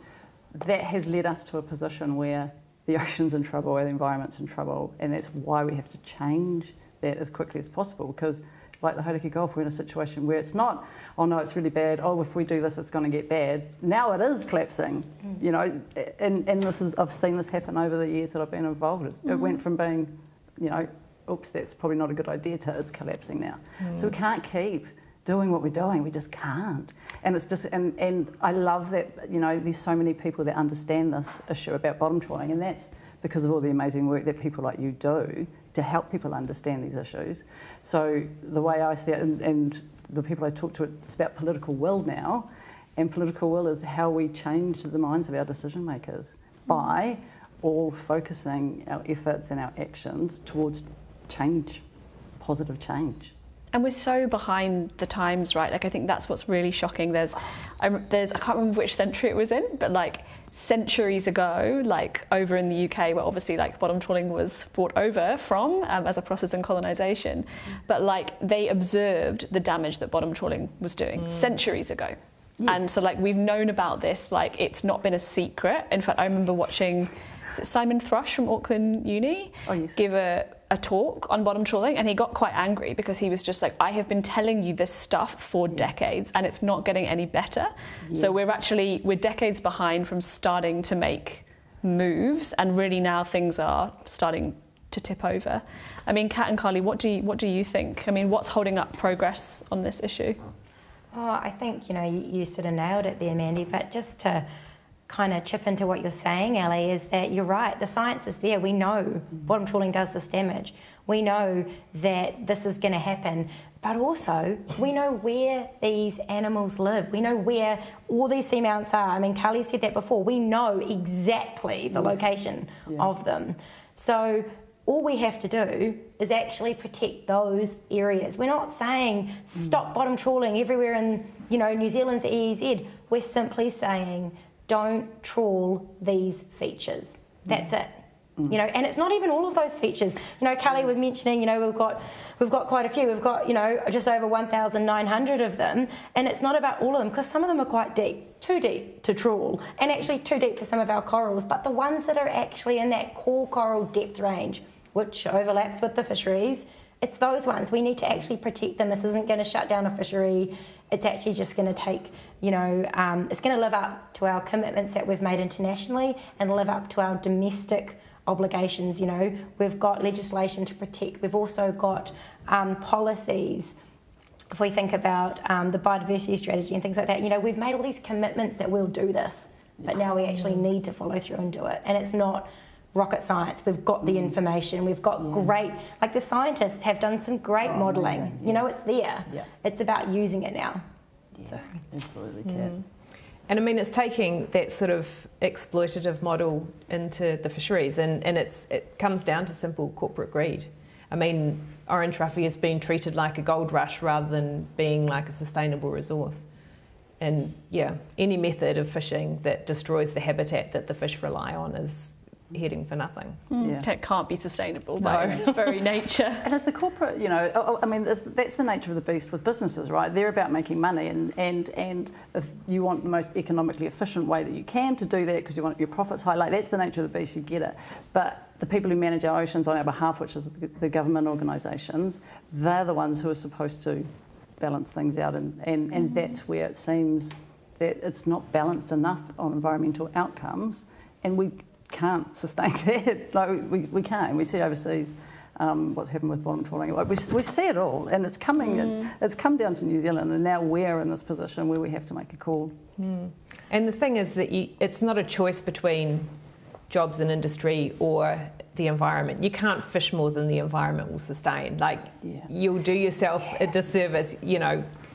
that has led us to a position where the ocean's in trouble, where the environment's in trouble. And that's why we have to change that as quickly as possible. Because like the Hauraki Gulf, we're in a situation where it's not, oh no, it's really bad, oh, if we do this, it's going to get bad. Now it is collapsing, you know, and I've seen this happen over the years that I've been involved. It went from being, you know, oops, that's probably not a good idea, to it's collapsing now. So we can't keep doing what we're doing, we just can't. And it's just, and I love that, you know, there's so many people that understand this issue about bottom trawling, and that's because of all the amazing work that people like you do to help people understand these issues. So the way I see it, and the people I talk to, it's about political will now, and political will is how we change the minds of our decision makers by all focusing our efforts and our actions towards change, positive change. And we're so behind the times, right? Like, I think that's what's really shocking. I can't remember which century it was in, but like centuries ago, like over in the UK, where obviously like bottom trawling was brought over from as a process in colonisation, but like they observed the damage that bottom trawling was doing centuries ago. Yes. And so like we've known about this, like it's not been a secret. In fact, I remember watching is it Simon Thrush from Auckland Uni give a talk on bottom trawling, and he got quite angry because he was just like, I have been telling you this stuff for decades and it's not getting any better. So we're decades behind from starting to make moves, and really now things are starting to tip over. I mean, Kat and Karli, what do you think? I mean, what's holding up progress on this issue? Oh, I think, you sort of nailed it there, Mandy, but just to kind of chip into what you're saying, Ellie, is that you're right, the science is there. We know bottom trawling does this damage. We know that this is going to happen, but also we know where these animals live. We know where all these seamounts are. I mean, Karli said that before. We know exactly the location of them. So all we have to do is actually protect those areas. We're not saying stop bottom trawling everywhere in, New Zealand's EEZ. We're simply saying don't trawl these features. That's it. And it's not even all of those features. Karli was mentioning, we've got quite a few. We've got, just over 1,900 of them, and it's not about all of them because some of them are quite deep, too deep to trawl, and actually too deep for some of our corals. But the ones that are actually in that core coral depth range, which overlaps with the fisheries, it's those ones. We need to actually protect them. This isn't going to shut down a fishery. It's actually just going to take, it's going to live up to our commitments that we've made internationally and live up to our domestic obligations. We've got legislation to protect. We've also got policies. If we think about the biodiversity strategy and things like that, we've made all these commitments that we'll do this, but now we actually need to follow through and do it. And it's not rocket science. We've got the information. We've got great, like the scientists have done some great modelling. It's there. It's about using it now. So. Absolutely, Kat. And I mean, it's taking that sort of exploitative model into the fisheries, and it comes down to simple corporate greed. I mean, orange roughy has been treated like a gold rush rather than being like a sustainable resource. And any method of fishing that destroys the habitat that the fish rely on is heading for nothing. It can't be sustainable by its very nature. And as the corporate, that's the nature of the beast with businesses, right? They're about making money, and if you want the most economically efficient way that you can to do that because you want your profits high, like that's the nature of the beast, you get it. But the people who manage our oceans on our behalf, which is the government organisations, they're the ones who are supposed to balance things out, and that's where it seems that it's not balanced enough on environmental outcomes, and we can't sustain that. We can't. We see overseas what's happened with bottom trawling. We see it all, and it's coming. It's come down to New Zealand, and now we're in this position where we have to make a call. And the thing is that it's not a choice between jobs and industry or the environment. You can't fish more than the environment will sustain. You'll do yourself a disservice.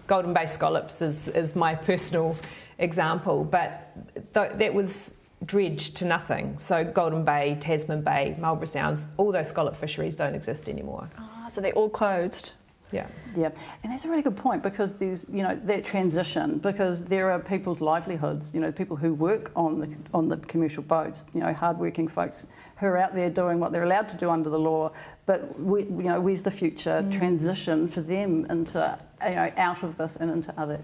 Golden Bay scallops is my personal example, but that was dredged to nothing. So Golden Bay, Tasman Bay, Marlborough Sounds, all those scallop fisheries don't exist anymore. So they all closed. Yeah, and that's a really good point because there's that transition, because there are people's livelihoods, people who work on the commercial boats, hard-working folks who are out there doing what they're allowed to do under the law. But where's the future transition for them into out of this and into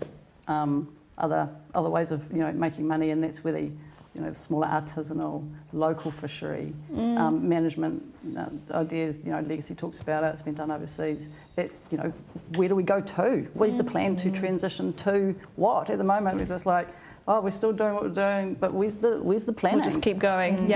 other ways of making money, and that's where the smaller artisanal, local fishery management ideas, Legacy talks about it, it's been done overseas. That's, where do we go to? What is the plan to transition to what? At the moment, we're just like, we're still doing what we're doing, but where's the planning? We'll just keep going.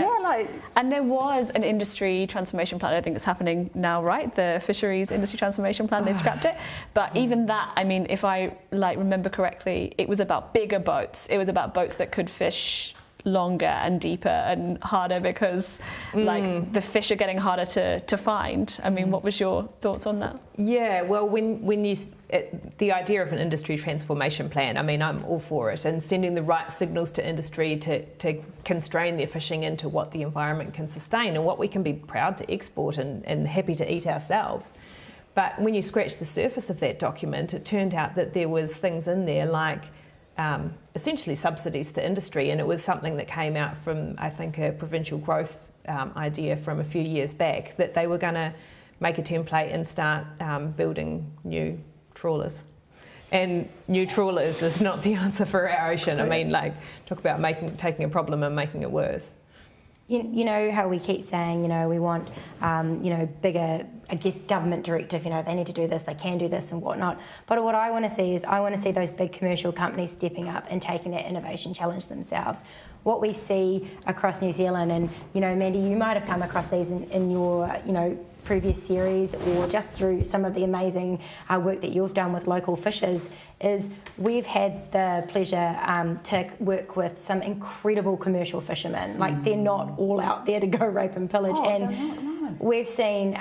And there was an industry transformation plan, I think it's happening now, right? The fisheries industry transformation plan, they scrapped it. But even that, I mean, if I remember correctly, it was about bigger boats. It was about boats that could fish longer and deeper and harder because the fish are getting harder to find. I mean, what was your thoughts on that? Yeah, well, when you the idea of an industry transformation plan, I mean, I'm all for it, and sending the right signals to industry to constrain their fishing into what the environment can sustain and what we can be proud to export and happy to eat ourselves. But when you scratch the surface of that document, it turned out that there was things in there like essentially subsidies to industry, and it was something that came out from, I think, a provincial growth idea from a few years back, that they were going to make a template and start building new trawlers. And new trawlers is not the answer for our ocean. I mean, talk about taking a problem and making it worse. you know how we keep saying, you know, we want, you know, bigger, I guess, government directive, you know, they need to do this, they can do this and whatnot. But what I want to see is I want to see those big commercial companies stepping up and taking that innovation challenge themselves. What we see across New Zealand, and, you know, Mandy, you might have come across these in your, you know, previous series or just through some of the amazing work that you've done with local fishers, is we've had the pleasure to work with some incredible commercial fishermen. Like, they're not all out there to go rape and pillage. We've seen,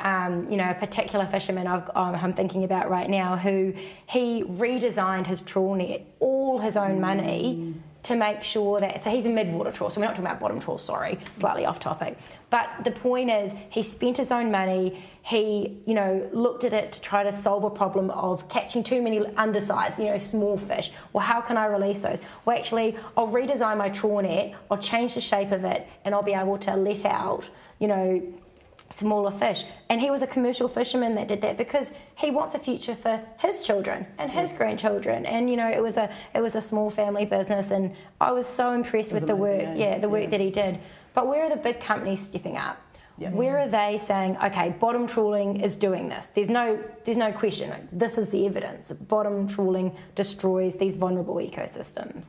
you know, a particular fisherman I'm thinking about right now, who he redesigned his trawl net, all his own money, to make sure that, so he's a mid-water trawl, so we're not talking about bottom trawl, sorry, slightly off topic. But the point is, he spent his own money, he, you know, looked at it to try to solve a problem of catching too many undersized, you know, small fish. Well, how can I release those? Well, actually, I'll redesign my trawl net, I'll change the shape of it, and I'll be able to let out, you know, smaller fish. And he was a commercial fisherman that did that because he wants a future for his children and his grandchildren. And, you know, it was a small family business, and I was so impressed with the work, that he did. But where are the big companies stepping up? Where are they saying, okay, bottom trawling is doing this? There's no question. Like, this is the evidence. Bottom trawling destroys these vulnerable ecosystems.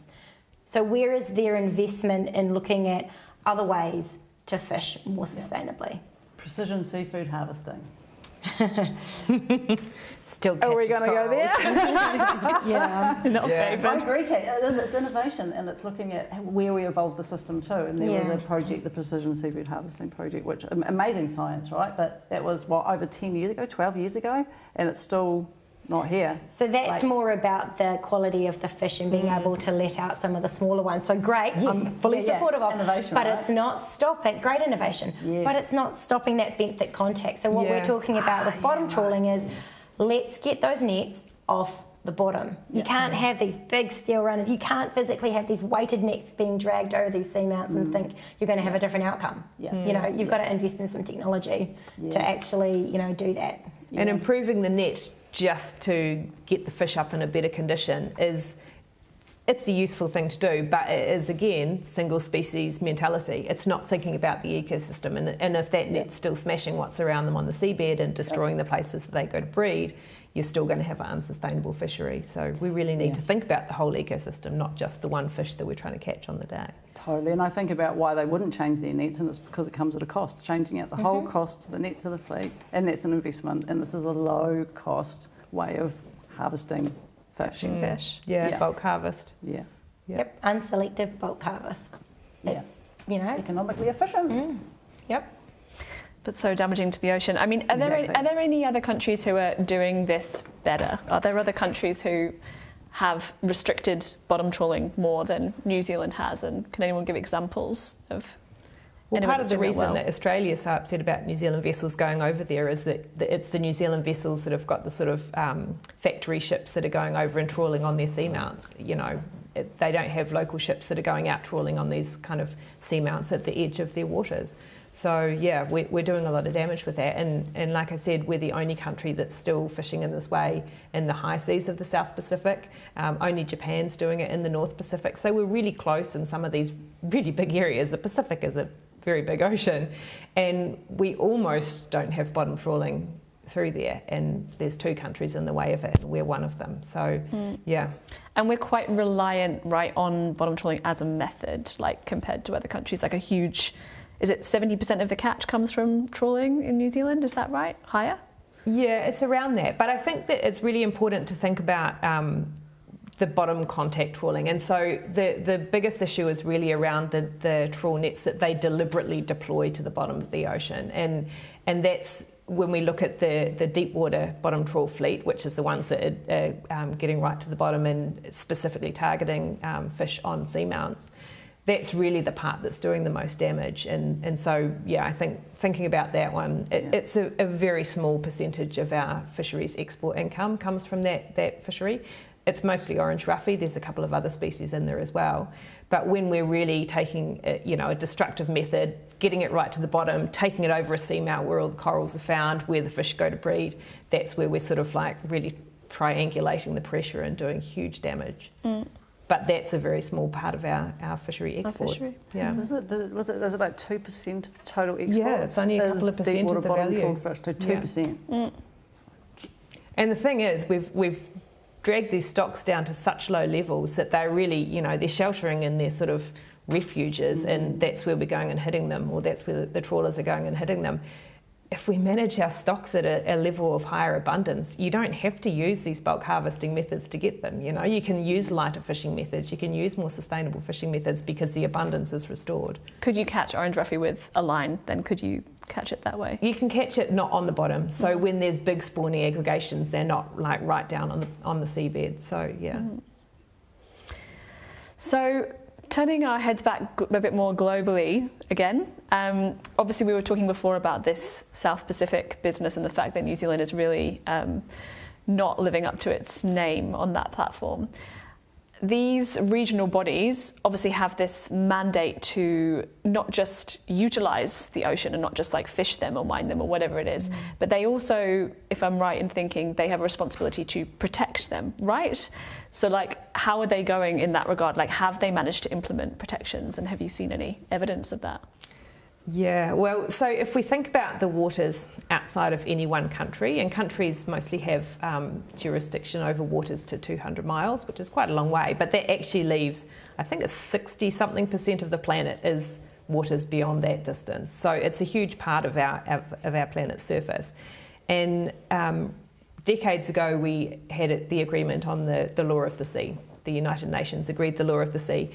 So where is their investment in looking at other ways to fish more sustainably? Precision seafood harvesting. Still Are we going to go there? Not I favourite. agree, Kat. It's innovation, and it's looking at where we evolved the system to. And there was a project, the Precision Seafood Harvesting Project, which amazing science, right? But that was over 10 years ago, 12 years ago, and it's still not here. So that's more about the quality of the fish and being able to let out some of the smaller ones. So great, I'm fully supportive of innovation, but right? it's not stopping, great innovation, but it's not stopping that benthic contact. So what we're talking about with bottom trawling is, let's get those nets off the bottom. You can't have these big steel runners. You can't physically have these weighted nets being dragged over these seamounts and think you're going to have a different outcome. You know, you've got to invest in some technology to actually, you know, do that. And improving the net just to get the fish up in a better condition it's a useful thing to do, but it is, again, single species mentality. It's not thinking about the ecosystem, and if that net's still smashing what's around them on the seabed and destroying the places that they go to breed, you're still going to have an unsustainable fishery. So we really need to think about the whole ecosystem, not just the one fish that we're trying to catch on the day. Totally, and I think about why they wouldn't change their nets, and it's because it comes at a cost, changing out the whole cost to the nets of the fleet, and that's an investment, and this is a low-cost way of harvesting fish. Bulk harvest. Yep, unselective bulk harvest. It's, you know, economically efficient. But so damaging to the ocean. I mean, are there any other countries who are doing this better? Are there other countries who have restricted bottom trawling more than New Zealand has? And can anyone give examples of? Well, part of the reason that Australia is so upset about New Zealand vessels going over there is that it's the New Zealand vessels that have got the sort of factory ships that are going over and trawling on their seamounts. You know, they don't have local ships that are going out trawling on these kind of seamounts at the edge of their waters. So yeah, we're doing a lot of damage with that, and like I said, we're the only country that's still fishing in this way in the high seas of the South Pacific. Only Japan's doing it in the North Pacific, so we're really close in some of these really big areas. The Pacific is a very big ocean, and we almost don't have bottom trawling through there, and there's 2 countries in the way of it, and we're one of them. So and we're quite reliant, right, on bottom trawling as a method, like compared to other countries. Like a huge, is it 70% of the catch comes from trawling in New Zealand? Is that right? Higher? Yeah, it's around that. But I think that it's really important to think about the bottom contact trawling. And so the biggest issue is really around the trawl nets that they deliberately deploy to the bottom of the ocean. And that's when we look at the deep water bottom trawl fleet, which is the ones that are getting right to the bottom and specifically targeting fish on seamounts. That's really the part that's doing the most damage. And so, yeah, I think thinking about that one, it's a very small percentage of our fisheries export income comes from that fishery. It's mostly orange roughy. There's a couple of other species in there as well. But when we're really taking a destructive method, getting it right to the bottom, taking it over a seamount where all the corals are found, where the fish go to breed, that's where we're sort of like really triangulating the pressure and doing huge damage. but that's a very small part of our fishery export. fishery. Yeah. Is it like 2% of total exports? Yeah, it's only a couple of percent of the bottom value. trawled fish, so 2%. And the thing is, we've dragged these stocks down to such low levels that they're really, they're sheltering in their sort of refuges, and that's where we're going and hitting them, or that's where the trawlers are going and hitting them. If we manage our stocks at a level of higher abundance, you don't have to use these bulk harvesting methods to get them. You can use lighter fishing methods, you can use more sustainable fishing methods because the abundance is restored. Could you catch orange roughy with a line? Then could you catch it that way? You can catch it not on the bottom. So when there's big spawning aggregations, they're not like right down on the seabed. So yeah. So turning our heads back a bit more globally again, obviously we were talking before about this South Pacific business and the fact that New Zealand is really not living up to its name on that platform. These regional bodies obviously have this mandate to not just utilise the ocean and not just like fish them or mine them or whatever it is, but they also, if I'm right in thinking, they have a responsibility to protect them, right? So like, how are they going in that regard? Like, have they managed to implement protections, and have you seen any evidence of that? Yeah, well, so if we think about the waters outside of any one country, and countries mostly have jurisdiction over waters to 200 miles, which is quite a long way, but that actually leaves, I think it's 60-something% of the planet is waters beyond that distance. So it's a huge part of our planet's surface. And decades ago, we had the agreement on the law of the sea. The United Nations agreed the law of the sea,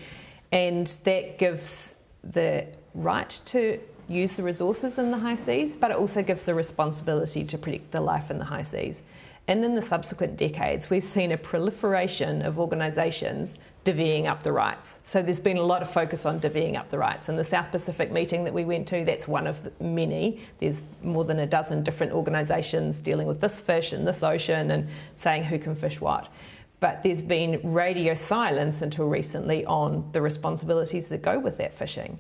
and that gives the right to use the resources in the high seas, but it also gives the responsibility to protect the life in the high seas. And in the subsequent decades, we've seen a proliferation of organisations divvying up the rights. So there's been a lot of focus on divvying up the rights. And the South Pacific meeting that we went to, that's one of the many. There's more than a dozen different organisations dealing with this fish and this ocean and saying who can fish what. But there's been radio silence until recently on the responsibilities that go with that fishing.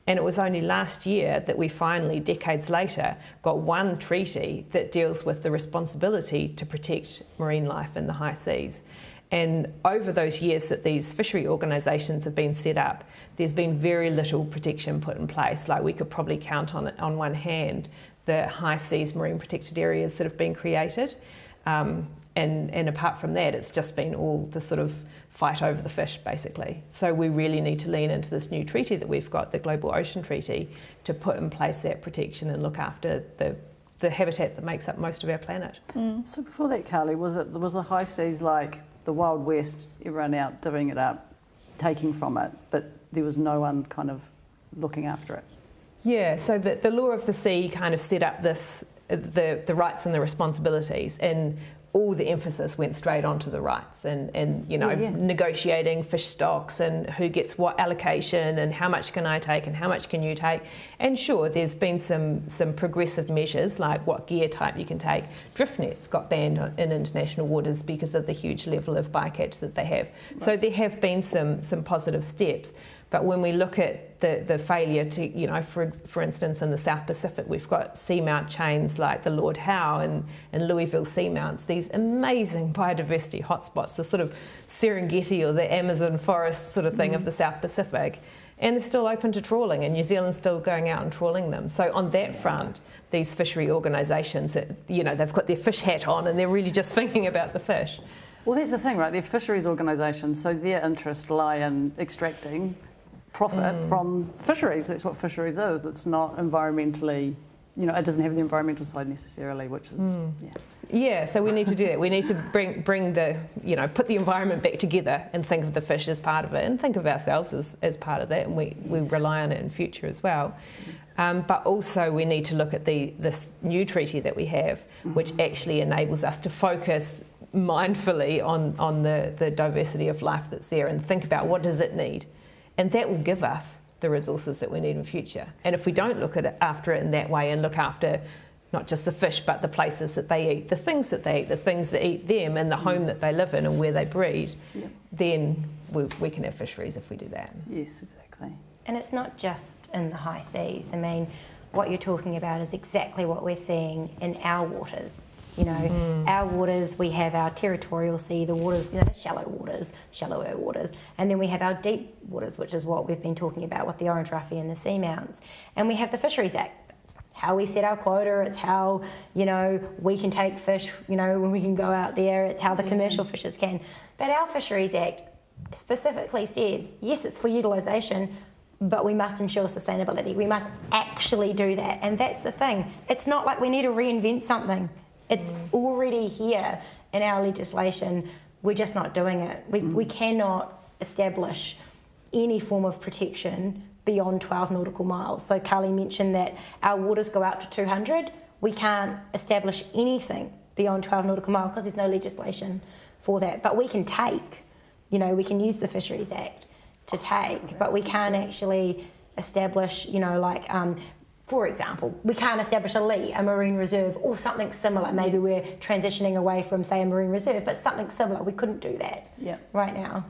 And it was only last year that we finally, decades later, got one treaty that deals with the responsibility to protect marine life in the high seas. And over those years that these fishery organisations have been set up, there's been very little protection put in place. Like, we could probably count on one hand the high seas marine protected areas that have been created. And apart from that, it's just been all the sort of fight over the fish, basically. So we really need to lean into this new treaty that we've got, the Global Ocean Treaty, to put in place that protection and look after the habitat that makes up most of our planet. So before that, Karli, was the high seas like the Wild West, everyone out divvying it up, taking from it, but there was no one kind of looking after it? Yeah, so the law of the sea kind of set up this, the rights and the responsibilities, and all the emphasis went straight onto the rights and negotiating fish stocks and who gets what allocation and how much can I take and how much can you take. And sure, there's been some progressive measures like what gear type you can take. Drift nets got banned in international waters because of the huge level of bycatch that they have. Right. So there have been some positive steps. But when we look at the failure to, for instance, in the South Pacific, we've got seamount chains like the Lord Howe and Louisville seamounts, these amazing biodiversity hotspots, the sort of Serengeti or the Amazon forest sort of thing of the South Pacific. And they're still open to trawling, and New Zealand's still going out and trawling them. So on that front, these fishery organisations, they've got their fish hat on and they're really just thinking about the fish. Well, that's the thing, right? They're fisheries organisations, so their interests lie in extracting profit from fisheries. That's what fisheries is. It's not environmentally, it doesn't have the environmental side necessarily, which is, Yeah, so we need to do that. We need to bring the, put the environment back together and think of the fish as part of it and think of ourselves as part of that, and we rely on it in future as well. But also we need to look at this new treaty that we have, which actually enables us to focus mindfully on the diversity of life that's there and think about what does it need. And that will give us the resources that we need in future. And if we don't look after it in that way and look after not just the fish, but the places that they eat, the things that they eat, the things that eat them, and the home that they live in and where they breed, then we can have fisheries if we do that. Yes, exactly. And it's not just in the high seas. I mean, what you're talking about is exactly what we're seeing in our waters. You know, our waters, we have our territorial sea, the waters, you know, shallower waters, and then we have our deep waters, which is what we've been talking about with the orange roughy and the seamounts. And we have the Fisheries Act. It's how we set our quota, it's how, you know, we can take fish, you know, when we can go out there, it's how the commercial fishers can. But our Fisheries Act specifically says, yes, it's for utilisation, but we must ensure sustainability. We must actually do that. And that's the thing. It's not like we need to reinvent something. It's already here in our legislation. We're just not doing it. We cannot establish any form of protection beyond 12 nautical miles. So Karli mentioned that our waters go out to 200. We can't establish anything beyond 12 nautical miles because there's no legislation for that. But we can take, you know, we can use the Fisheries Act to take, but we can't actually establish, you know, like, for example, we can't establish a marine reserve or something similar. Maybe we're transitioning away from, say, a marine reserve, but something similar. We couldn't do that right now.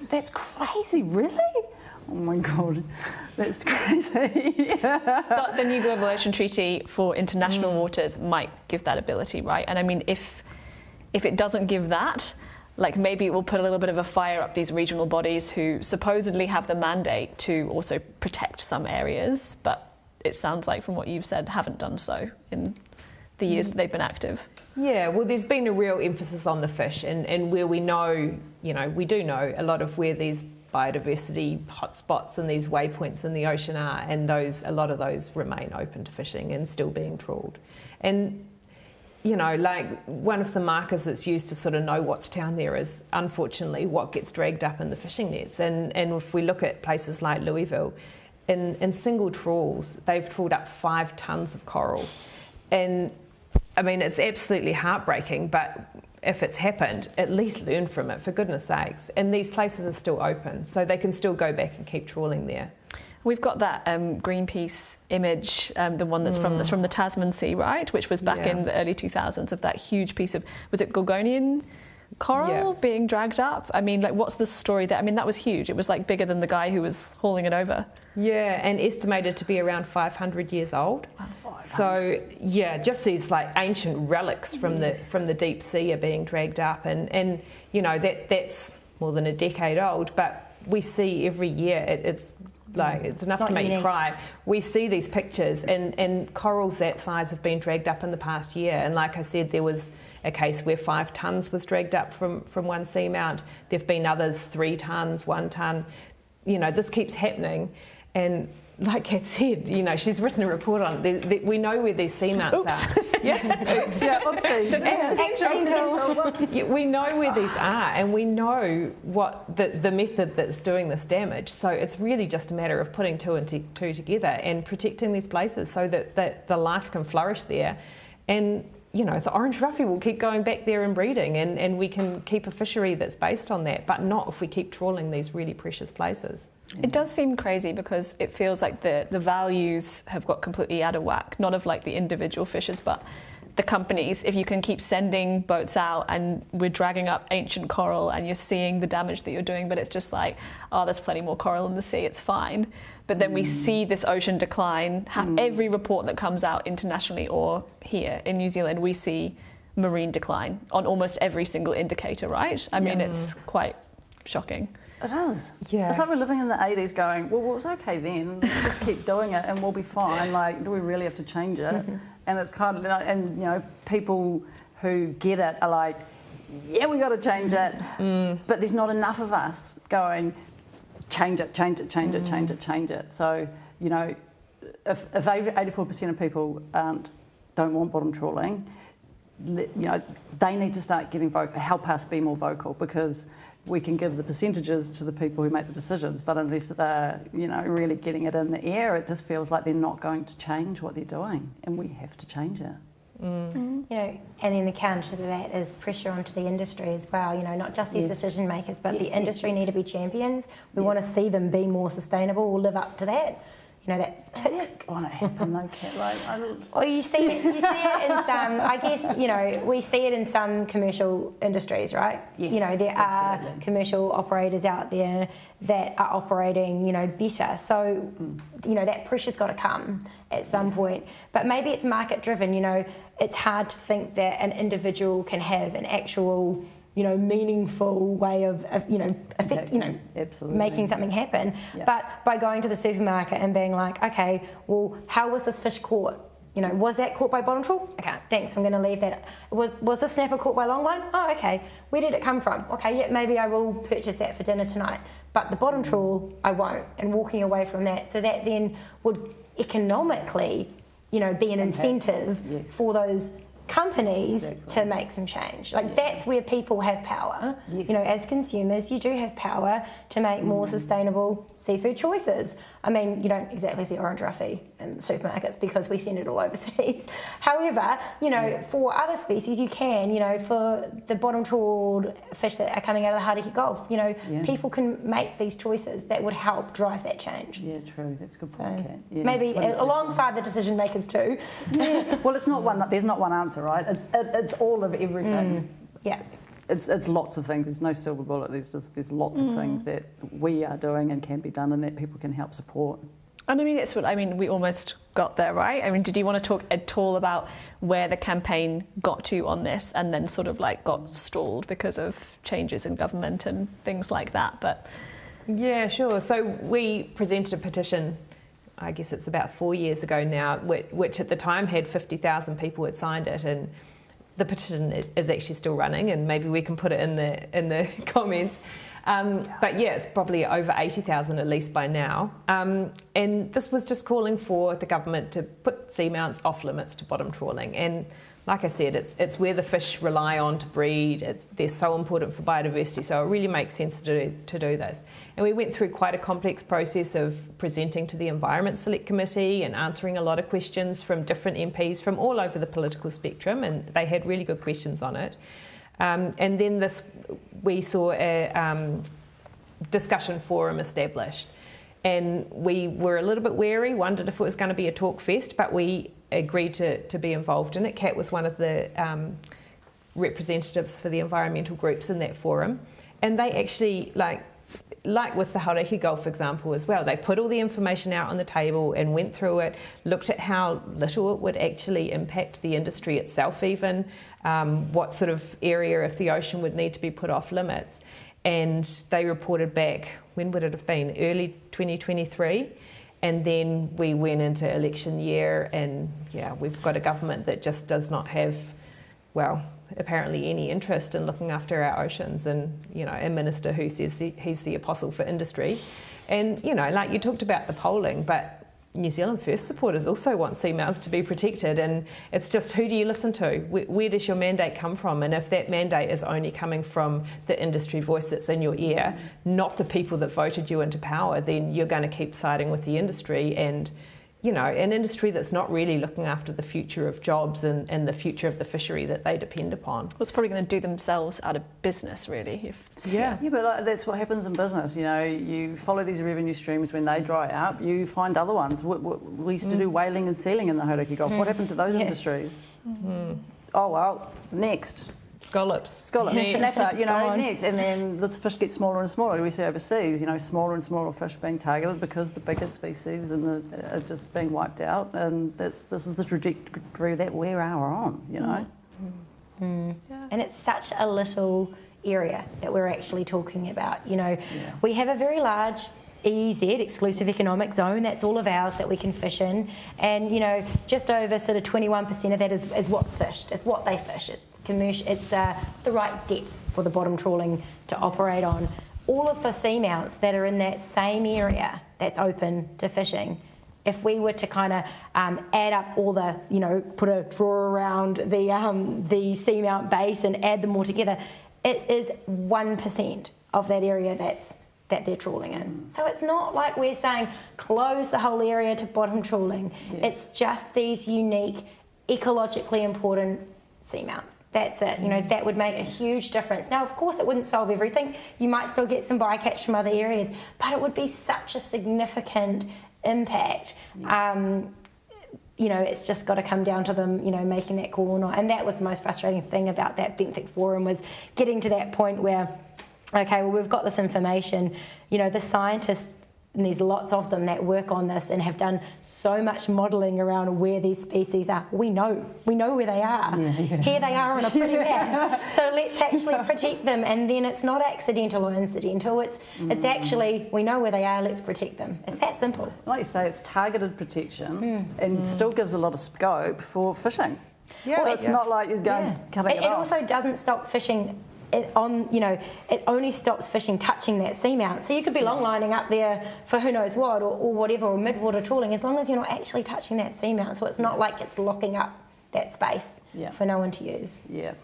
That's crazy, really? Oh my God, that's crazy. But the new Global Ocean Treaty for international waters might give that ability, right? And I mean, if it doesn't give that, like maybe it will put a little bit of a fire up these regional bodies who supposedly have the mandate to also protect some areas, but it sounds like from what you've said haven't done so in the years that they've been active. Yeah, well, there's been a real emphasis on the fish, and where we know, you know, we do know a lot of where these biodiversity hotspots and these waypoints in the ocean are, and a lot of those remain open to fishing and still being trawled. And you know, like one of the markers that's used to sort of know what's down there is unfortunately what gets dragged up in the fishing nets. And if we look at places like Louisville, in single trawls, they've trawled up 5 tonnes of coral. And I mean, it's absolutely heartbreaking, but if it's happened, at least learn from it, for goodness sakes. And these places are still open, so they can still go back and keep trawling there. We've got that Greenpeace image, the one that's from the Tasman Sea, right? Which was back in the early 2000s of that huge piece of, was it Gorgonian coral being dragged up? I mean, like, what's the story there? I mean, that was huge. It was like bigger than the guy who was hauling it over. Yeah, and estimated to be around 500 years old. So yeah, just these like ancient relics from the deep sea are being dragged up, and you know that's more than a decade old, but we see every year it's enough to make you cry. We see these pictures, and corals that size have been dragged up in the past year. And like I said, there was a case where 5 tonnes was dragged up from one seamount. There have been others, 3 tonnes, 1 tonne. You know, this keeps happening. And like Kat said, you know, she's written a report on it. We know where these seamounts are. Oops. Yeah, oopsie. Accidental. We know where these are, and we know what the method that's doing this damage. So it's really just a matter of putting 2 and 2 together and protecting these places so that the life can flourish there. And you know, the orange roughy will keep going back there and breeding, and we can keep a fishery that's based on that, but not if we keep trawling these really precious places. It does seem crazy because it feels like the values have got completely out of whack, not of like the individual fishers, but the companies. If you can keep sending boats out and we're dragging up ancient coral and you're seeing the damage that you're doing, but it's just like, oh, there's plenty more coral in the sea, it's fine. But then we see this ocean decline. Every report that comes out internationally or here in New Zealand, we see marine decline on almost every single indicator, right? I mean, it's quite shocking. It is. Yeah. It's like we're living in the 80s going, well, it was okay then, let's just keep doing it and we'll be fine. Like, do we really have to change it? And it's kind of, and you know, people who get it are like, yeah, we got to change it. But there's not enough of us going, change it, change it, change it, change it, change it. So, you know, if 84% of people don't want bottom trawling, you know, they need to start getting vocal, help us be more vocal, because we can give the percentages to the people who make the decisions, but unless they're, you know, really getting it in the air, it just feels like they're not going to change what they're doing, and we have to change it. You know, and then the counter to that is pressure onto the industry as well. You know, not just these decision makers, but the industry need to be champions. We want to see them be more sustainable or live up to that. you know, that. Want to happen though, Kat? Well, you see it in some, I guess, you know, we see it in some commercial industries, right? Yes, you know, there are absolutely. commercial operators out there that are operating, you know, better. So, you know, that pressure's got to come at some point. But maybe it's market driven, you know. It's hard to think that an individual can have an actual, you know, meaningful way of you know, Absolutely. making something happen. Yeah. But by going to the supermarket and being like, okay, well, how was this fish caught? You know, was that caught by bottom trawl? Okay, thanks, I'm going to leave that. Was the snapper caught by longline? Oh, okay. Where did it come from? Okay, yeah, maybe I will purchase that for dinner tonight. But the bottom trawl, I won't. And walking away from that, so that then would economically, you know, be an incentive for those companies to make some change. Like that's where people have power. Yes. You know, as consumers, you do have power to make more sustainable seafood choices. I mean, you don't exactly see orange roughy in supermarkets because we send it all overseas. However, you know, for other species you can, you know, for the bottom trawled fish that are coming out of the Hauraki Gulf, you know, people can make these choices that would help drive that change. Yeah, true. That's a good point, Kat. Yeah. Maybe alongside the decision makers too. Yeah. Well, it's not one. There's not one answer, right? It's all of everything. Yeah. It's lots of things. There's no silver bullet. There's lots of things that we are doing and can be done, and that people can help support. And I mean, we almost got there, right? I mean, did you want to talk at all about where the campaign got to on this, and then sort of like got stalled because of changes in government and things like that? But yeah, sure. So we presented a petition, I guess it's about 4 years ago now, which at the time had 50,000 people had signed it, and the petition is actually still running, and maybe we can put it in the comments. But yeah, it's probably over 80,000 at least by now. And this was just calling for the government to put seamounts off limits to bottom trawling. And like I said, it's where the fish rely on to breed. They're so important for biodiversity, so it really makes sense to do this. And we went through quite a complex process of presenting to the Environment Select Committee and answering a lot of questions from different MPs from all over the political spectrum, and they had really good questions on it. And then we saw a discussion forum established. And we were a little bit wary, wondered if it was going to be a talk fest, but we agreed to be involved in it. Kat was one of the representatives for the environmental groups in that forum. And they actually, like with the Hauraki Gulf example as well, they put all the information out on the table and went through it, looked at how little it would actually impact the industry itself even, what sort of area of the ocean would need to be put off limits. And they reported back, when would it have been? Early 2023. And then we went into election year, and yeah, we've got a government that just does not have, well, apparently any interest in looking after our oceans, and, you know, a minister who says he's the apostle for industry. And, you know, like you talked about the polling, but New Zealand First supporters also want seamounts to be protected, and it's just, who do you listen to? Where does your mandate come from? And if that mandate is only coming from the industry voice that's in your ear, not the people that voted you into power, then you're going to keep siding with the industry, and, you know, an industry that's not really looking after the future of jobs and the future of the fishery that they depend upon. well, it's probably going to do themselves out of business, really. Yeah, but like, that's what happens in business. You know, you follow these revenue streams. When they dry up, you find other ones. We used to do whaling and sealing in the Hauraki Gulf. What happened to those industries? Oh well, next. Scallops. Next. You know, next. And then the fish get smaller and smaller. We see overseas, you know, smaller and smaller fish being targeted because the bigger species are just being wiped out. And this is the trajectory that we are on, you know. Yeah. And it's such a little area that we're actually talking about. You know, we have a very large EEZ, exclusive economic zone, that's all of ours that we can fish in, and, you know, just over sort of 21% of that is what's fished, it's what they fish, it's commercial, it's the right depth for the bottom trawling to operate on. All of the seamounts that are in that same area that's open to fishing, if we were to kind of add up all the, you know, put a draw around the seamount base and add them all together, it is 1% of that area that they're trawling in. So it's not like we're saying close the whole area to bottom trawling. It's just these unique, ecologically important seamounts. That's it. You know, that would make a huge difference. Now, of course, it wouldn't solve everything. You might still get some bycatch from other areas, but it would be such a significant impact, you know, it's just got to come down to them, you know, making that call or not. And that was the most frustrating thing about that benthic forum, was getting to that point where, okay, well, we've got this information, you know, the scientists, and there's lots of them that work on this and have done so much modelling around where these species are. We know where they are. Here they are on a pretty map. So let's actually protect them, and then it's not accidental or incidental. It's actually, we know where they are, let's protect them. It's that simple. Like you say, it's targeted protection and still gives a lot of scope for fishing. So it's not like you're going cutting it off. It also doesn't stop fishing. It only stops fishing touching that seamount. So you could be long lining up there for who knows what, or whatever, or mid-water trawling, as long as you're not actually touching that seamount. So it's not like it's locking up that space for no one to use. Yeah.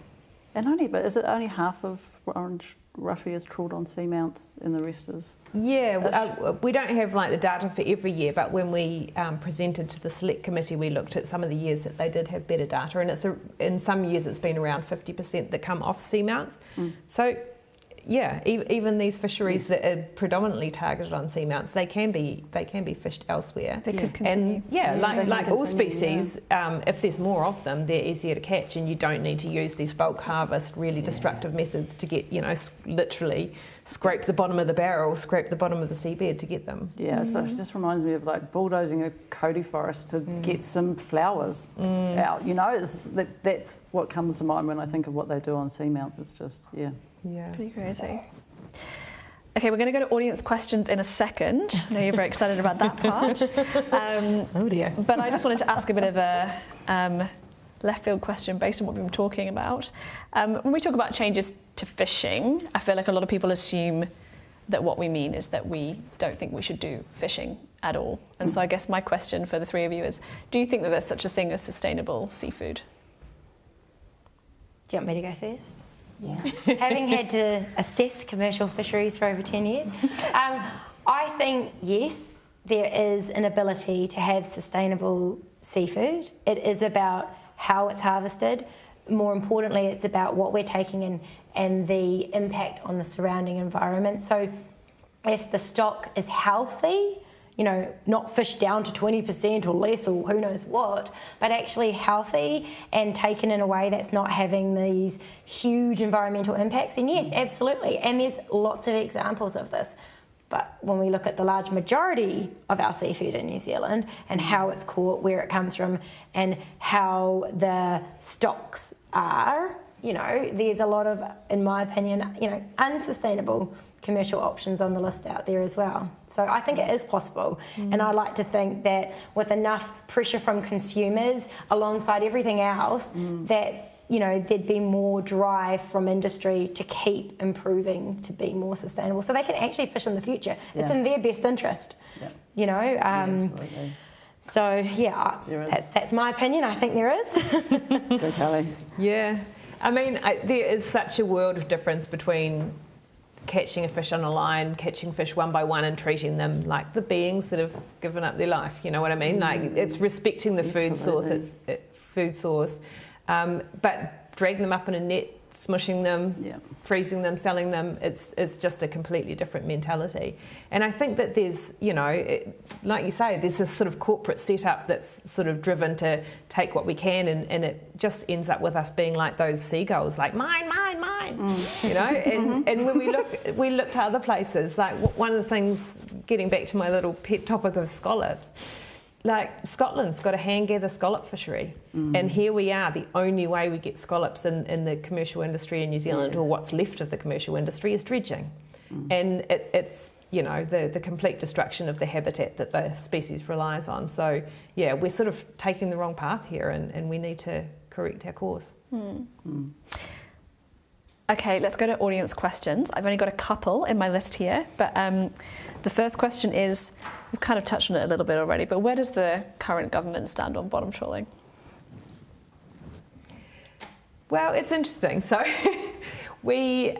And is it only half of orange roughie is trawled on seamounts and the rest is? Yeah, we don't have like the data for every year, but when we presented to the select committee, we looked at some of the years that they did have better data, and in some years it's been around 50% that come off seamounts. So yeah, even these fisheries that are predominantly targeted on seamounts, they can be fished elsewhere. They could continue. And like all species, if there's more of them, they're easier to catch, and you don't need to use these bulk harvest, really destructive methods to get, you know, literally scrape the bottom of the barrel, scrape the bottom of the seabed to get them. Yeah, so it just reminds me of like bulldozing a Coady forest to get some flowers out. You know, that's what comes to mind when I think of what they do on seamounts. It's just, pretty crazy. Okay, we're going to go to audience questions in a second. I know you're very excited about that part. Oh dear. But I just wanted to ask a bit of a left field question based on what we've been talking about. When we talk about changes to fishing, I feel like a lot of people assume that what we mean is that we don't think we should do fishing at all. And so I guess my question for the three of you is, do you think that there's such a thing as sustainable seafood? Do you want me to go first? Yeah. Having had to assess commercial fisheries for over 10 years, I think, yes, there is an ability to have sustainable seafood. It is about how it's harvested. More importantly, it's about what we're taking in and the impact on the surrounding environment. So if the stock is healthy, you know, not fished down to 20% or less or who knows what, but actually healthy and taken in a way that's not having these huge environmental impacts, and yes, absolutely. And there's lots of examples of this. But when we look at the large majority of our seafood in New Zealand and how it's caught, where it comes from, and how the stocks are, you know, there's a lot of, in my opinion, you know, unsustainable commercial options on the list out there as well. So I think it is possible, and I like to think that with enough pressure from consumers alongside everything else, that, you know, there'd be more drive from industry to keep improving to be more sustainable, so they can actually fish in the future. It's in their best interest, you know. So yeah, that's my opinion. I think there is. Good, Karli. Yeah, I mean, there is such a world of difference between catching a fish on a line, catching fish one by one and treating them like the beings that have given up their life, you know what I mean? Like, it's respecting the food source, but dragging them up in a net, smushing them, freezing them, selling them, it's just a completely different mentality. And I think that there's, you know, like you say, there's this sort of corporate setup that's sort of driven to take what we can, and it just ends up with us being like those seagulls, like mine, you know. And when we look to other places, like one of the things, getting back to my little pet topic of scallops, like Scotland's got a hand-gather scallop fishery, and here we are, the only way we get scallops in the commercial industry in New Zealand, or what's left of the commercial industry, is dredging. And it's, you know, the complete destruction of the habitat that the species relies on. So yeah, we're sort of taking the wrong path here, and we need to correct our course. Okay, let's go to audience questions. I've only got a couple in my list here, but the first question is, we've kind of touched on it a little bit already, but where does the current government stand on bottom trawling? Well, it's interesting. So we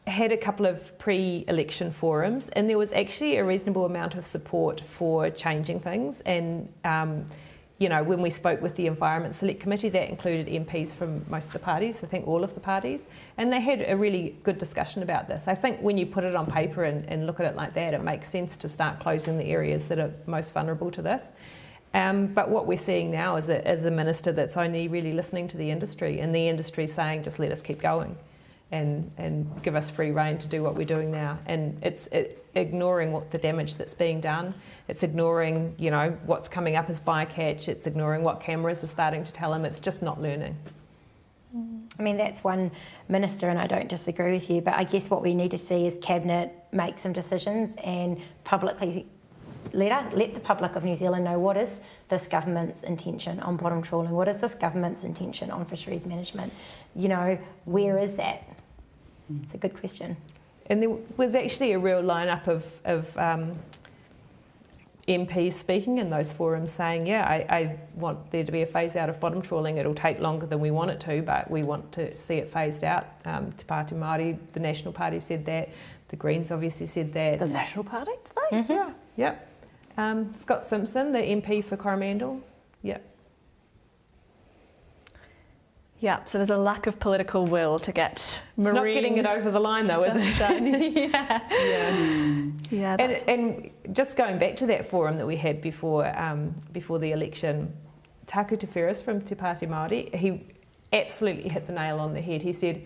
had a couple of pre-election forums, and there was actually a reasonable amount of support for changing things. And, you know, when we spoke with the Environment Select Committee, that included MPs from most of the parties, I think all of the parties, and they had a really good discussion about this. I think when you put it on paper and look at it like that, it makes sense to start closing the areas that are most vulnerable to this. But what we're seeing now is a minister that's only really listening to the industry, and the industry saying, just let us keep going and give us free rein to do what we're doing now. And it's ignoring what the damage that's being done. It's ignoring, you know, what's coming up as bycatch. It's ignoring what cameras are starting to tell them. It's just not learning. I mean, that's one minister, and I don't disagree with you, but I guess what we need to see is Cabinet make some decisions and publicly let the public of New Zealand know what is this government's intention on bottom trawling, what is this government's intention on fisheries management. You know, where is that? It's a good question. And there was actually a real lineup of MPs speaking in those forums saying, yeah, I want there to be a phase out of bottom trawling. It'll take longer than we want it to, but we want to see it phased out. Te Pāti Māori, the National Party said that. The Greens obviously said that. The National Party, did they? Mm-hmm. Yeah. Scott Simpson, the MP for Coromandel. Yeah. Yeah, so there's a lack of political will to get marine... It's not getting it over the line though, is it? Yeah. And just going back to that forum that we had before the election, Taku Te Whereas from Te Pāti Māori, he absolutely hit the nail on the head. He said,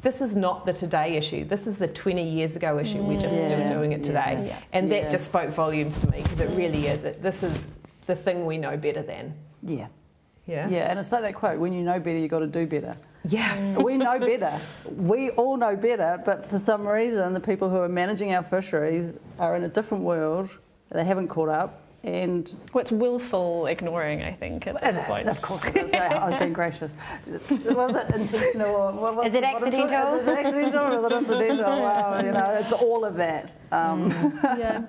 this is not the today issue, this is the 20 years ago issue, we're just still doing it today. Yeah. And that just spoke volumes to me, because it really is. This is the thing we know better than. Yeah. Yeah. Yeah, and it's like that quote, when you know better, you've got to do better. Yeah. We know better. We all know better, but for some reason, the people who are managing our fisheries are in a different world. They haven't caught up. And well, it's willful ignoring, I think, at this point. Of course it is. I was being gracious. Was it intentional? Is it accidental? Is it accidental or is it incidental? Wow, you know, it's all of that. Yeah,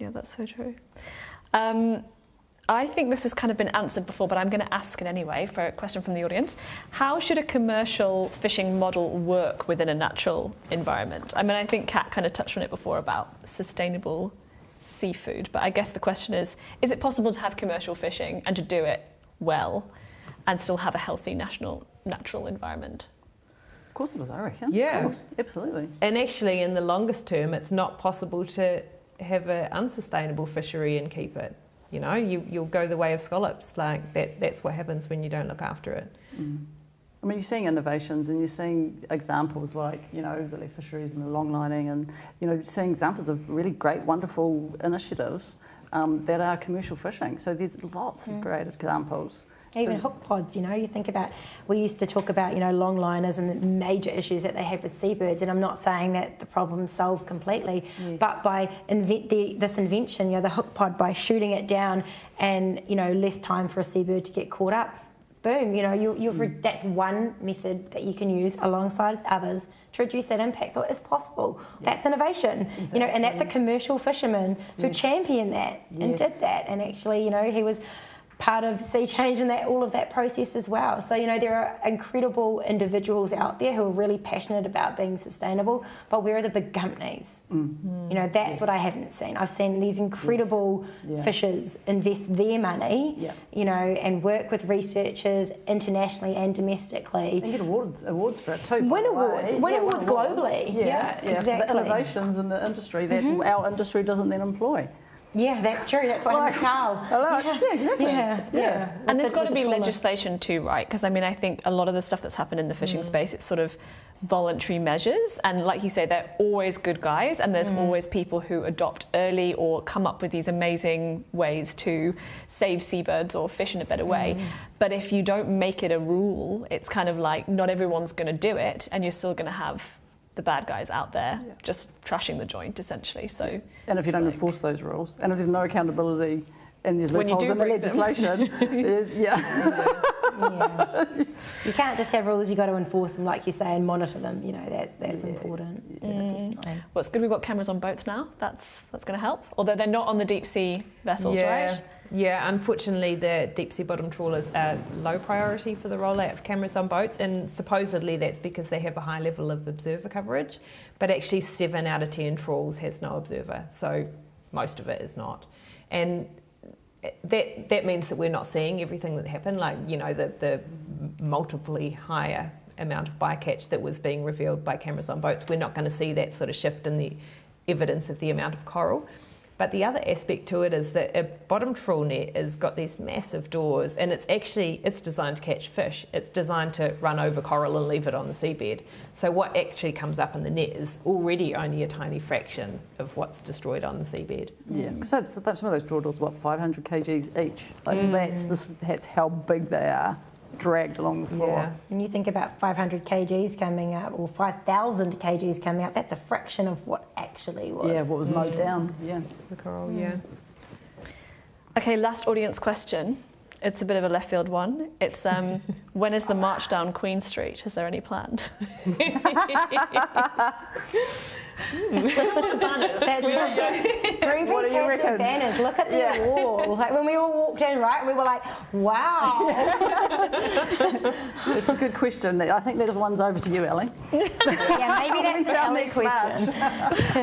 that's so true. I think this has kind of been answered before, but I'm going to ask it anyway for a question from the audience. How should a commercial fishing model work within a natural environment? I mean, I think Kat kind of touched on it before about sustainable seafood, but I guess the question is it possible to have commercial fishing and to do it well and still have a healthy natural environment? Of course it is, I reckon. Yeah. Of course, absolutely. And actually, in the longest term, it's not possible to have an unsustainable fishery and keep it. You know, you'll go the way of scallops. Like that's what happens when you don't look after it. Mm. I mean, you're seeing innovations and you're seeing examples like, you know, the leaf fisheries and the longlining and, you know, seeing examples of really great, wonderful initiatives that are commercial fishing. So there's lots of great examples. Even hook pods, you know, you think about, we used to talk about, you know, longliners and the major issues that they had with seabirds, and I'm not saying that the problem's solved completely, but by this invention, you know, the hook pod, by shooting it down and, you know, less time for a seabird to get caught up, boom, you know, that's one method that you can use alongside others to reduce that impact. So it's possible. That's innovation, you know, and that's a commercial fisherman who championed that and did that, and actually, you know, he was part of Sea Change and all of that process as well. So, you know, there are incredible individuals out there who are really passionate about being sustainable, but where are the big companies? You know, that's what I haven't seen. I've seen these incredible fishers invest their money, you know, and work with researchers internationally and domestically. And get awards for it too. Win awards globally. Yeah, exactly. The innovations in the industry that our industry doesn't then employ. Yeah, that's true. That's why I'm Carl. Exactly. Yeah. And there's got to be legislation too, right? Because I mean, I think a lot of the stuff that's happened in the fishing space, it's sort of voluntary measures. And like you say, they're always good guys, and there's always people who adopt early or come up with these amazing ways to save seabirds or fish in a better way. But if you don't make it a rule, it's kind of like not everyone's going to do it, and you're still going to have the bad guys out there just trashing the joint essentially. So and if you don't enforce those rules, and if there's no accountability and there's loopholes in the legislation, you can't just have rules, you got to enforce them, like you say, and monitor them. You know, that's important. Definitely. Well, it's good we've got cameras on boats now. That's going to help. Although they're not on the deep sea vessels, right? Yeah, unfortunately the deep sea bottom trawlers are low priority for the rollout of cameras on boats, and supposedly that's because they have a high level of observer coverage, but actually 7 out of 10 trawls has no observer, so most of it is not. And that means that we're not seeing everything that happened, like, you know, the multiply higher amount of bycatch that was being revealed by cameras on boats. We're not going to see that sort of shift in the evidence of the amount of coral. But the other aspect to it is that a bottom trawl net has got these massive doors, and it's designed to catch fish. It's designed to run over coral and leave it on the seabed. So what actually comes up in the net is already only a tiny fraction of what's destroyed on the seabed. Yeah, because that's some of those draw doors, what, 500 kgs each? Like that's how big they are, dragged along the floor. Yeah. And you think about 500 kgs coming up, or 5,000 kgs coming up, that's a fraction of what actually was. Yeah, what was mowed down, yeah. The coral, yeah. Okay, last audience question. It's a bit of a left field one. It's when is the march down Queen Street? Is there any planned? Greenpeace has the banners. Look at the wall. Like when we all walked in, right? We were like, "Wow." It's a good question. I think that one's over to you, Ellie. Yeah, maybe that's the Ellie question.